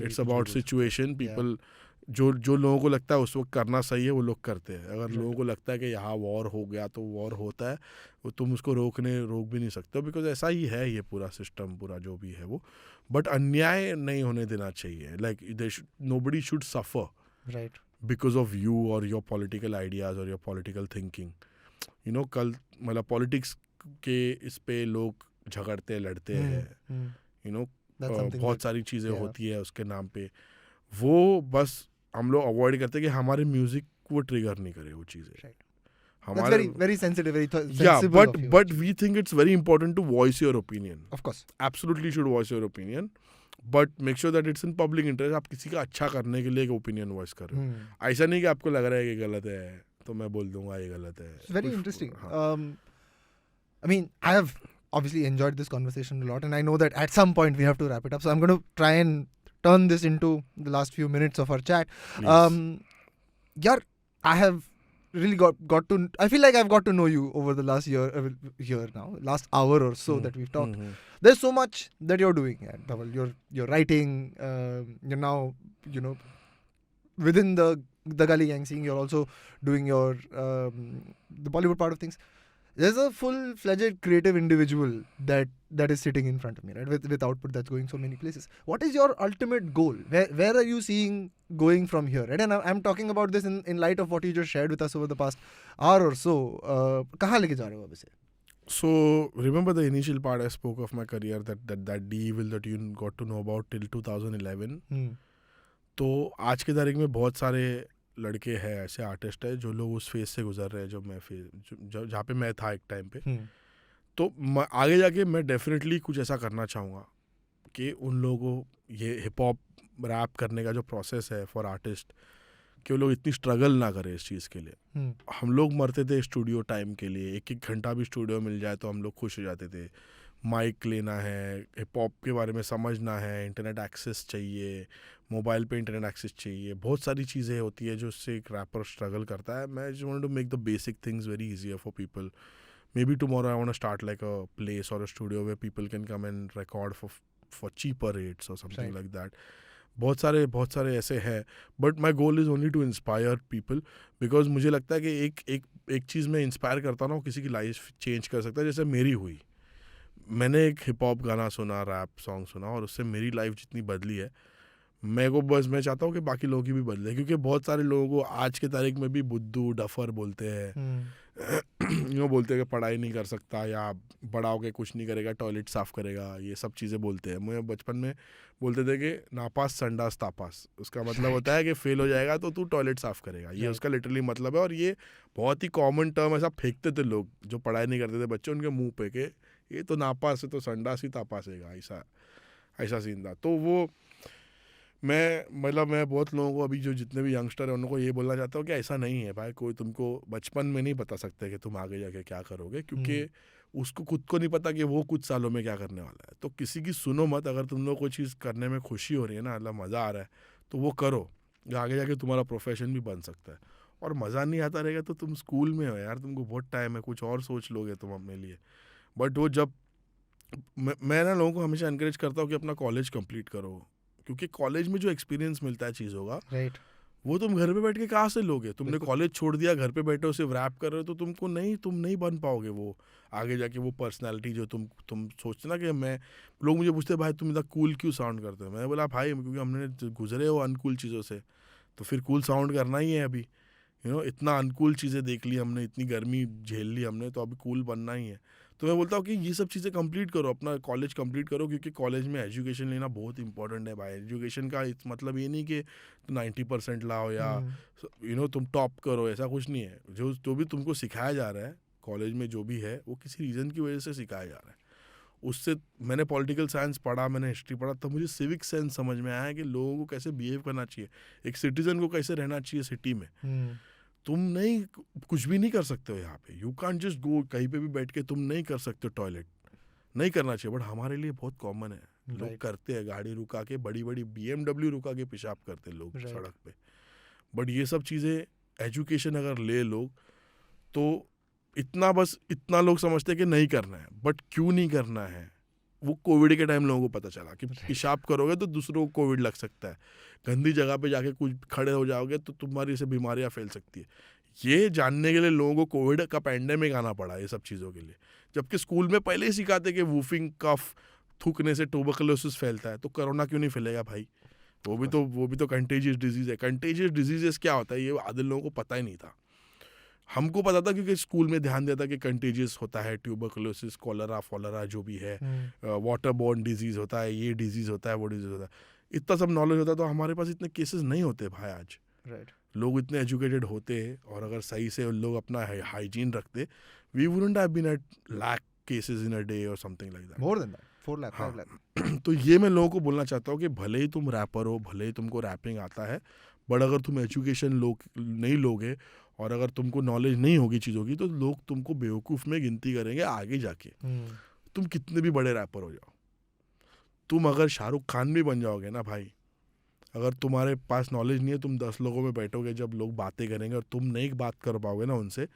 It's about situation. पीपल जो लोगों को लगता है उस वक्त करना सही है वो लोग करते हैं. अगर लोगों को लगता है कि यहाँ वॉर हो गया तो वॉर होता है, वो तुम उसको रोक भी नहीं सकते, बिकॉज ऐसा ही है ये पूरा सिस्टम, पूरा जो भी है वो. बट अन्याय नहीं होने देना चाहिए. Like nobody should suffer, right, because of you और योर पॉलिटिकल आइडियाज़ और योर पॉलिटिकल थिंकिंग. कल मतलब पॉलिटिक्स के इस पे लोग झगड़ते लड़ते हैं, बहुत सारी चीज़ें होती है उसके नाम पे. वो बस हम लोग अवॉइड करते हैं कि हमारे म्यूजिक वो ट्रिगर नहीं करे वो चीज़ें. हमारे very sensitive, very sensible of you. But we think it's very important to voice your opinion. Of course. Absolutely should voice your opinion, but make sure that it's in public interest. आप किसी का अच्छा करने के लिए एक opinion voice कर रहे हो. ऐसा नहीं कि आपको लग रहा है कि गलत है तो मैं बोल दूंगा ये गलत है. It's very interesting. I mean, I have obviously enjoyed this conversation a lot, and I know that at some point we have to wrap it up. So I'm going to try and turn this into the last few minutes of our chat. Yeah, I have really got to. I feel like I've got to know you over the last year now, last hour or so that we've talked. There's so much that you're doing, Dhaval. You're writing. You're now, within the Gully Gang scene. You're also doing your the Bollywood part of things. There's a full-fledged creative individual that is sitting in front of me, right? With output that's going so many places. What is your ultimate goal? Where are you seeing going from here, right? And I'm talking about this in light of what you just shared with us over the past hour or so. कहाँ लेके जा रहे हो अब इसे? So remember the initial part I spoke of my career, that evil that you got to know about till 2011. तो आज के तारीख में बहुत सारे लड़के हैं ऐसे आर्टिस्ट है जो लोग उस फेज से गुजर रहे हैं जो मैं जहाँ पे मैं था एक टाइम पे. तो आगे जाके मैं डेफिनेटली कुछ ऐसा करना चाहूँगा कि उन लोगों को ये हिप हॉप रैप करने का जो प्रोसेस है फॉर आर्टिस्ट, कि वो लोग इतनी स्ट्रगल ना करें इस चीज़ के लिए. हम लोग मरते थे स्टूडियो टाइम के लिए, एक घंटा भी स्टूडियो मिल जाए तो हम लोग खुश हो जाते थे. माइक लेना है, हिप हॉप के बारे में समझना है, इंटरनेट एक्सेस चाहिए, मोबाइल पे इंटरनेट एक्सेस चाहिए, बहुत सारी चीज़ें होती है जो उससे एक रैपर स्ट्रगल करता है. मैं just want to make the basic things very easier for people. Maybe tomorrow I want to start like a place or a studio where people can come and record for cheaper rates or something Right. like that. बहुत सारे ऐसे हैं, but my goal is only to inspire people, because मुझे लगता है कि एक चीज़ मैं इंस्पायर करता हूँ ना, वो किसी की लाइफ चेंज कर सकता है, जैसे मेरी हुई। मैंने एक हिप हॉप गाना सुना, रैप सॉन्ग सुना, और उससे मेरी लाइफ जितनी बदली है, मैं चाहता हूँ कि बाकी लोगों की भी बदले, क्योंकि बहुत सारे लोगों को आज के तारीख में भी बुद्धू डफर बोलते हैं, यूँ बोलते हैं कि पढ़ाई नहीं कर सकता, या बड़ा होके कुछ नहीं करेगा, टॉयलेट साफ़ करेगा, ये सब चीज़ें बोलते हैं। मुझे बचपन में बोलते थे कि नापास संडास तापास, उसका मतलब होता है कि फेल हो जाएगा तो तू टॉयलेट साफ़ करेगा, ये उसका लिटरली मतलब है। और ये बहुत ही कॉमन टर्म ऐसा फेंकते थे लोग जो पढ़ाई नहीं करते थे बच्चे उनके मुंह पे, कि ये तो नापास है तो संडास ही तापासेगा, ऐसा सीन था। तो वो मैं बहुत लोगों को, अभी जो जितने भी यंगस्टर हैं, उनको ये बोलना चाहता हूँ कि ऐसा नहीं है भाई, कोई तुमको बचपन में नहीं बता सकते कि तुम आगे जाके क्या करोगे, क्योंकि उसको खुद को नहीं पता कि वो कुछ सालों में क्या करने वाला है। तो किसी की सुनो मत। अगर तुम लोग कोई चीज़ करने में खुशी हो रही है ना, मतलब मज़ा आ रहा है, तो वो करो, आगे जाके तुम्हारा प्रोफेशन भी बन सकता है। और मज़ा नहीं आता रहेगा तो तुम स्कूल में हो यार, तुमको बहुत टाइम है, कुछ और सोच लोगे तुम अपने लिए। बट वो जब मैं ना लोगों को हमेशा इनकरेज करता हूँ कि अपना कॉलेज कंप्लीट करो, क्योंकि कॉलेज में जो एक्सपीरियंस मिलता है चीज़ों का, राइट, वो तुम घर पे बैठ के कहाँ से लोगे। तुमने बिल्कुल। कॉलेज छोड़ दिया, घर पे बैठे हो, सिर्फ रैप कर रहे हो, तो तुम नहीं बन पाओगे वो आगे जाके वो पर्सनालिटी जो तुम सोचते ना कि मैं। लोग मुझे पूछते भाई तुम इतना कूल क्यों साउंड करते हो, मैंने बोला भाई क्योंकि हमने गुजरे हो अनकूल चीज़ों से, तो फिर कूल साउंड करना ही है अभी। इतना अनकूल चीज़ें देख ली हमने, इतनी गर्मी झेल ली हमने, तो अभी कूल बनना ही है। तो मैं बोलता हूँ कि ये सब चीज़ें कंप्लीट करो, अपना कॉलेज कंप्लीट करो, क्योंकि कॉलेज में एजुकेशन लेना बहुत इंपॉर्टेंट है भाई। एजुकेशन का मतलब ये नहीं कि 90% लाओ या तुम टॉप करो, ऐसा कुछ नहीं है। जो भी तुमको सिखाया जा रहा है कॉलेज में, जो भी है वो किसी रीज़न की वजह से सिखाया जा रहा है। उससे मैंने पॉलिटिकल साइंस पढ़ा, मैंने हिस्ट्री पढ़ा, तब मुझे सिविक सेंस समझ में आया कि लोगों को कैसे बिहेव करना चाहिए, एक सिटीजन को कैसे रहना चाहिए सिटी में। तुम नहीं कुछ भी नहीं कर सकते हो यहाँ पे, यू कांट जस्ट गो कहीं पे भी बैठ के, तुम नहीं कर सकते हो, टॉयलेट नहीं करना चाहिए। बट हमारे लिए बहुत कॉमन है, लोग करते हैं, गाड़ी रुका के, बड़ी बड़ी BMW रुका के पेशाब करते हैं लोग सड़क पे। बट ये सब चीज़ें एजुकेशन अगर ले लोग, तो इतना लोग समझते हैं कि नहीं करना है, बट क्यों नहीं करना है वो कोविड के टाइम लोगों को पता चला कि पेशाब करोगे तो दूसरों को कोविड लग सकता है, गंदी जगह पे जाके कुछ खड़े हो जाओगे तो तुम्हारी से बीमारियां फैल सकती है। ये जानने के लिए लोगों को कोविड का पैंडेमिक आना पड़ा ये सब चीज़ों के लिए, जबकि स्कूल में पहले ही सिखाते कि वूफिंग कफ थूकने से ट्यूबरकुलोसिस फैलता है, तो कोरोना क्यों नहीं फैलेगा भाई। वो भी तो कंटेजियस डिजीज़ है। कंटेजियस डिजीजेस क्या होता है ये आधे लोगों को पता ही नहीं था। हमको पता था क्योंकि स्कूल में ध्यान दिया था कि कंटेजियस होता है, ट्यूबरकुलोसिस, कॉलरा फॉलरा जो भी है, वाटर बॉर्न डिजीज़ होता है, ये डिजीज़ होता है, वो डिजीज़ होता है, इतना सब नॉलेज होता है। तो हमारे पास इतने केसेस नहीं होते भाई आज। लोग इतने एजुकेटेड होते, और अगर सही से लोग अपना हाइजीन रखते, we wouldn't have been eight lakh cases in a day और something like that, more than that, 4 lakh, 5 lakh. तो ये मैं लोगों को बोलना चाहता हूँ कि भले ही तुम रैपर हो, भले ही तुमको रैपिंग आता है, बट अगर तुम एजुकेशन नहीं लोगे, और अगर तुमको नॉलेज नहीं होगी चीज़ों की, तो लोग तुमको बेवकूफ़ में गिनती करेंगे आगे जाके। तुम कितने भी बड़े रैपर हो जाओ, तुम अगर शाहरुख खान भी बन जाओगे ना भाई, अगर तुम्हारे पास नॉलेज नहीं है, तुम 10 लोगों में बैठोगे, जब लोग बातें करेंगे और तुम नहीं बात कर पाओगे ना उनसे,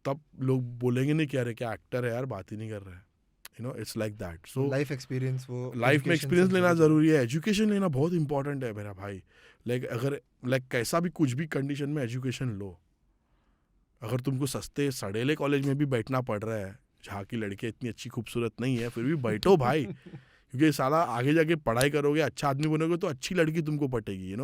तब लोग बोलेंगे नहीं कि अरे क्या एक्टर है यार, बात ही नहीं कर रहा है। It's like that. So life experience, वो लाइफ में एक्सपीरियंस लेना ज़रूरी है, एजुकेशन लेना बहुत इंपॉर्टेंट है मेरा भाई। अगर कैसा भी कुछ भी कंडीशन में एजुकेशन लो, अगर तुमको सस्ते सड़ेले कॉलेज में भी बैठना पड़ रहा है, जहाँ की लड़कियाँ इतनी अच्छी खूबसूरत नहीं है, फिर भी बैठो भाई, क्योंकि साला आगे जाके पढ़ाई करोगे, अच्छा आदमी बनोगे, तो अच्छी लड़की तुमको पटेगी,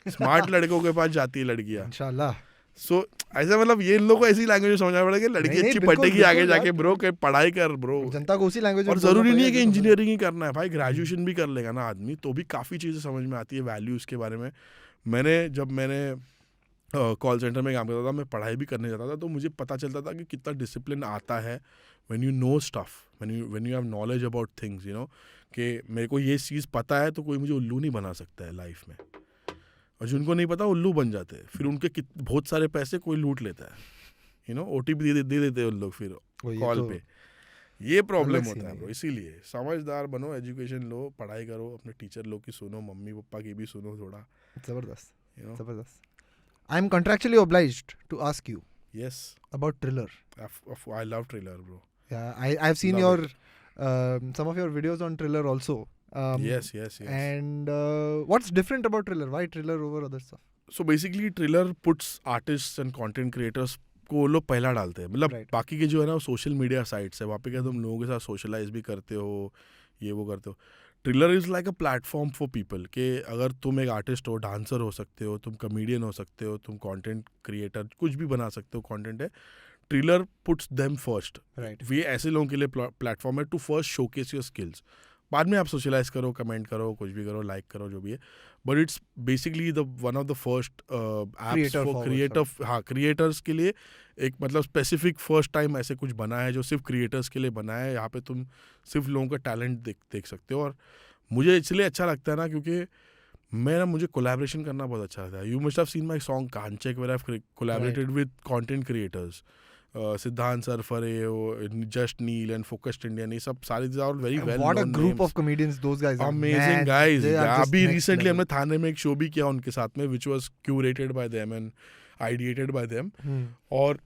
स्मार्ट लड़कों के पास जाती है लड़कियाँ इंशाल्लाह। सो ऐसा मतलब ये लोगों को ऐसी लैंग्वेज में समझना पड़ेगा, लड़की अच्छी पटेगी आगे जाके, ब्रो पढ़ाई कर ब्रो, जनता को उसी लैंग्वेज। और ज़रूरी नहीं है कि इंजीनियरिंग ही करना है भाई, ग्रेजुएशन भी कर लेगा ना आदमी, तो भी काफ़ी चीज़ें समझ में आती है, वैल्यूज़ के बारे में। जब मैंने कॉल सेंटर में काम करता था, मैं पढ़ाई भी करने जाता था, तो मुझे पता चलता था कि कितना डिसिप्लिन आता है when you know stuff, when you have knowledge about things, कि मेरे को ये चीज़ पता है तो कोई मुझे उल्लू नहीं बना सकता है लाइफ में, और जिनको नहीं पता उल्लू बन जाते हैं, फिर उनके बहुत सारे पैसे कोई लूट लेता है, OTP दे देते हैं उन लोग फिर कॉल पे। ये प्रॉब्लम होता है ब्रो, इसीलिए समझदार बनो, एजुकेशन लो, पढ़ाई करो, अपने टीचर लोग की सुनो, मम्मी पापा की भी सुनो थोड़ा। जबरदस्त। I am contractually obliged to ask you. Yes. About Triller. I love Triller, bro. Yeah, I've seen Love your some of your videos on Triller also. Yes, yes, yes. And what's different about Triller? Why Triller over other stuff? So basically ट्रिलर puts artist and content creators को वो लोग पहला डालते हैं, मतलब Right. बाकी के जो है ना सोशल मीडिया साइट्स है, वहाँ पे क्या तुम लोगों के साथ सोशलाइज भी करते हो, ये वो करते हो. ट्रिलर is like a platform for people कि अगर तुम एक आर्टिस्ट हो, डांसर हो सकते हो, तुम कमेडियन हो सकते हो, तुम कंटेंट क्रिएटर कुछ भी बना सकते हो, कंटेंट है. Triller puts them first. Right. ये ऐसे लोगों के लिए प्लेटफॉर्म है to first showcase your skills. बाद में आप सोशलाइज करो, कमेंट करो, कुछ भी करो, लाइक करो, जो भी है. But it's basically the one of the first apps Creator for forward, creator, हाँ, क्रिएटर्स के लिए एक मतलब स्पेसिफिक फर्स्ट टाइम ऐसे कुछ बना है जो सिर्फ क्रिएटर्स के लिए बना है. यहाँ पे तुम सिर्फ लोगों का टैलेंट देख सकते हो. और मुझे इसलिए अच्छा लगता है ना क्योंकि मुझे कोलैबोरेशन करना बहुत अच्छा लगता है. You must have seen my song कांचेक where I collaborated with content creators. Siddhant Sarfare, just Neel and focused Indian, ये सब सारे very And well what a known group names. of comedians those guys are. Amazing Man, guys. they are just अभी next recently level. हमने थाने में एक show भी किया उनके साथ में, which was curated by them and ideated by them. और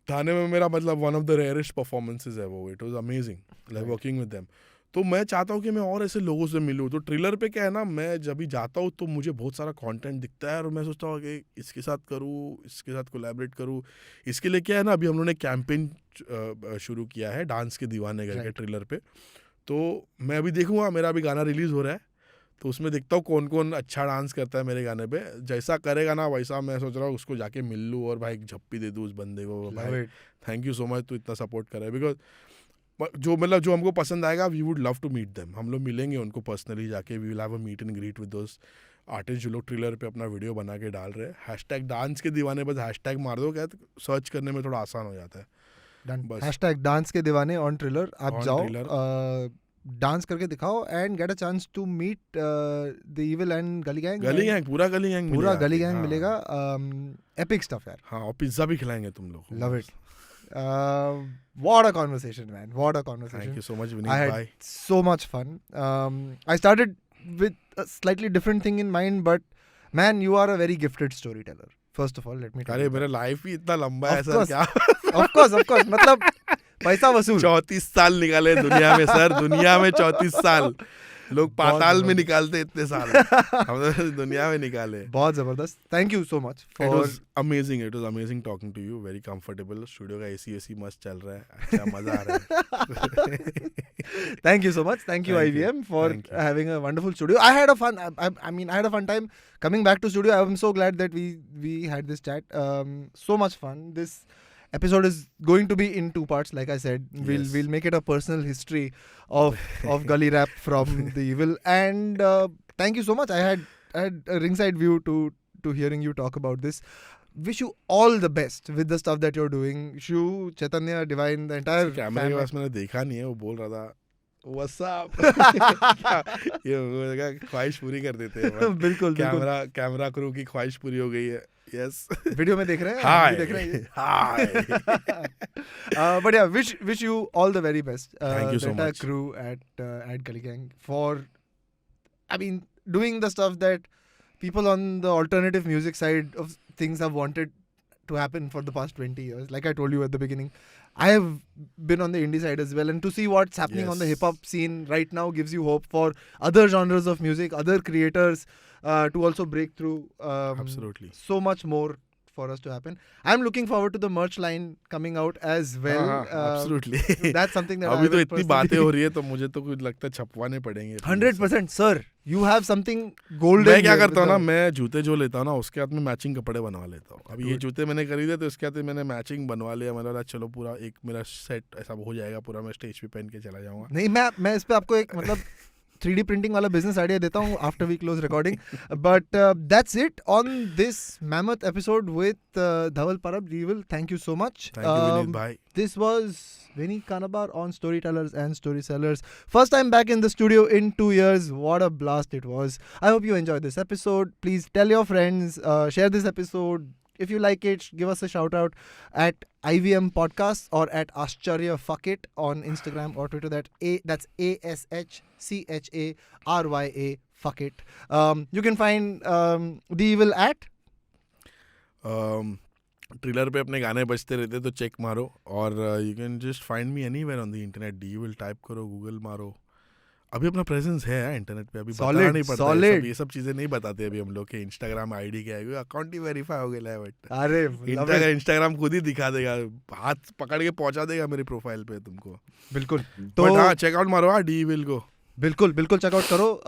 थाने में मेरा मतलब one of the rarest performances है वो. It was amazing like working with them. तो मैं चाहता हूँ कि मैं और ऐसे लोगों से मिलूँ. तो ट्रिलर पे क्या है ना, मैं जब भी जाता हूँ तो मुझे बहुत सारा कंटेंट दिखता है और मैं सोचता हूँ कि इसके साथ करूँ, इसके साथ कोलैबोरेट करूँ. इसके लिए क्या है ना, अभी हम लोगों ने कैंपेन शुरू किया है डांस के दीवाने करके Right. ट्रिलर पे. तो मैं अभी देखूँगा, मेरा अभी गाना रिलीज़ हो रहा है, तो उसमें देखता हूँ कौन कौन अच्छा डांस करता है मेरे गाने पे. जैसा करेगा ना वैसा मैं सोच रहा हूँ उसको जाके मिल लूँ और भाई एक झप्पी दे दूँ उस बंदे को. Love भाई it. Thank you so much, तू इतना सपोर्ट कर रहा है. बिकॉज जो हमको पसंद आएगा, we would love to meet them. हम लोग मिलेंगे उनको पर्सनली जाके. We will have a meet and greet with those artists जो लोग ट्रिलर पे अपना वीडियो बना के डाल रहे हैं. हैशटैग डांस के दीवाने, बस हैशटैग मार दो, क्या सर्च करने में थोड़ा आसान हो जाता है. Done. बस. Hashtag dance के दीवाने on Triller. आप On जाओ, Triller. डांस करके दिखाओ and get a chance to meet the Evil and Gully Gang. गली गैंग, पूरा गली गैंग पूरा मिलेगा. गली गैंग हाँ. मिलेगा. Epic stuff यार. हाँ, और पिज्जा भी खिलाएंगे तुम लोग. Love it. What a conversation, man. What a conversation. Thank you so much I Vineet had भाई. so much fun. I started with a slightly different thing in mind, but man, you are a very gifted storyteller. First of all, let me tell अरे you. मेरा life ही इतना लंबा है Of sir. course. क्या Of course. मतलब पैसा वसूल. 34 साल निकाले दुनिया में सर. दुनिया में 34 साल. लोग बहुत पाताल में जबरदस्त. निकालते इतने साल. हम तो दुनिया में निकाले. बहुत जबरदस्त. Thank you so much It for. was amazing. It was amazing talking to you. Very comfortable. Studio का AC मस्त चल रहा है. अच्छा मजा आ रहा है. Thank you so much. Thank you Thank you. IVM for Thank you. having a wonderful studio. I had a fun. I mean, I had a fun time coming back to studio. I'm so glad that we had this chat. So much fun. This episode is going to be in 2 parts. Like I said, Yes. we'll make it a personal history of gully rap from the Evil. And thank you so much. I had a ringside view to hearing you talk about this. Wish you all the best with the stuff that you're doing. Shu, Chaitanya, Divine, the entire कैमरे के family. पास मैंने देखा नहीं है. वो बोल रहा था What's up? ये वो लगा ख्वाहिश पूरी कर देते हैं. बिल्कुल बिल्कुल. कैमरा क्रू की ख्वाहिश पूरी हो गई है. Yes. वीडियो में देख रहे हैं. Hi. हम भी देख रहे हैं. Hi. But yeah, wish you all the very best. Thank you the so entire much. crew at Gully Gang for, I mean, doing the stuff that people on the alternative music side of things have wanted to happen for the past 20 years. Like I told you at the beginning, I have been on the indie side as well, and to see what's happening on the Yes. hip hop scene right now gives you hope for other genres of music, other creators to also break through. Absolutely. So much more for us to happen. I'm looking forward to the merch line coming out as well. हाँ, absolutely. That's something that अभी I तो will इतनी बातें हो रही है तो मुझे तो कुछ लगता है छपवाने पड़ेंगे. 100%, sir. You have something golden. मैं क्या here करता हूँ with ना, the- मैं जूते जो लेता हूँ ना उसके हाथ में मैचिंग कपड़े बनवा लेता हूँ. अभी ये Good. जूते मैंने खरीदे तो उसके हाथ में मैंने मैचिंग बनवा लिया. मैंने बोला चलो पूरा एक मेरा सेट ऐसा हो जाएगा पूरा. मैं स्टेज पे पहन के चला जाऊंगा. नहीं, मैं इस पे आपको एक मतलब 3D प्रिंटिंग वाला बिजनेस आइडिया देता हूँ after we close recording. But that's it on this mammoth episode with Dhaval Parab Evil. Thank you so much. Thank you Vineet भाई. This was Vineet Kanabar on Storytellers and Storysellers. First time back in the studio in 2 years. What a blast it was. I hope you enjoyed this episode. Please tell your friends, share this episode. If you like it, give us a shout out at IVM Podcast or at Ashcharya Fuck It on Instagram or Twitter. That's ASHCHARYA Fuck It. You can find The Evil at ट्रिलर पे अपने गाने बजते रहते तो check मारो. और you can just find me anywhere on the internet. D will type करो, Google मारो. अभी अपना प्रेजेंस है इंटरनेट पे, अभी Solid, बताना नहीं पड़ता है, solid. ये सब चीजें नहीं बताते अभी हम लोग के इंस्टाग्राम आईडी क्या है, अकाउंट ही वेरीफाई हो गया है, बट अरे love it. इंस्टाग्राम खुद ही दिखा देगा, हाथ पकड़ के पहुंचा देगा मेरी प्रोफाइल पे तुमको। बिल्कुल तो तो हाँ, चेकआउट मारो हाँ डी विल को। बिल्कुल बिल्कुल चेकआउट करो।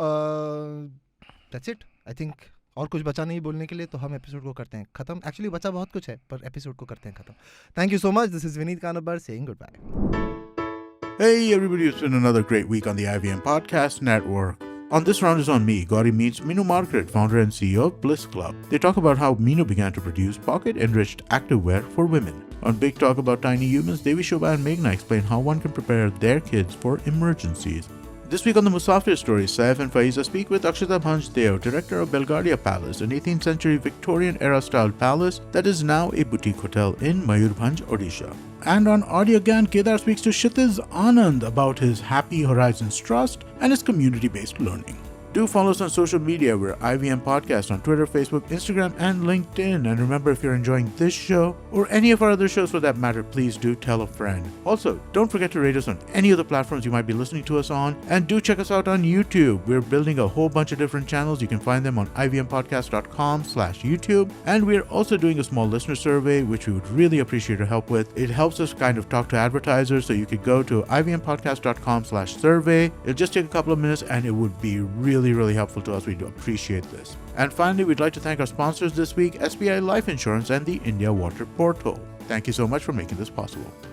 That's it I think. और कुछ बचा नहीं बोलने के लिए, तो हम एपिसोड को करते हैं खत्म। एक्चुअली बचा बहुत कुछ है, पर एपिसोड को करते हैं खत्म। Thank you so much. This is Vineet Kanbar saying good bye. Hey everybody, it's been another great week on the IVM Podcast Network. On this round is on me. Gauri meets Minu Margaret, founder and CEO of Bliss Club. They talk about how Minu began to produce pocket-enriched activewear for women. On Big Talk About Tiny Humans, Devi Shobha and Meghna explain how one can prepare their kids for emergencies. This week on the Musafir story, Saif and Faiza speak with Akshita Bhanj Deo, director of Belgaria Palace, an 18th century Victorian-era style palace that is now a boutique hotel in Mayurbhanj, Odisha. And on Audio Gyan, Kedar speaks to Kshitiz Anand about his Happy Horizons Trust and his community-based learning. Do follow us on social media. We're IVM Podcast on Twitter, Facebook, Instagram, and LinkedIn. And remember, if you're enjoying this show or any of our other shows for that matter, please do tell a friend. Also, don't forget to rate us on any of the platforms you might be listening to us on. And do check us out on YouTube. We're building a whole bunch of different channels. You can find them on ivmpodcast.com/YouTube. And we're also doing a small listener survey, which we would really appreciate your help with. It helps us kind of talk to advertisers. So you could go to ivmpodcast.com/survey. It'll just take a couple of minutes and it would be really helpful to us. We do appreciate this. And finally, we'd like to thank our sponsors this week, SBI Life Insurance and the India Water Portal. Thank you so much for making this possible.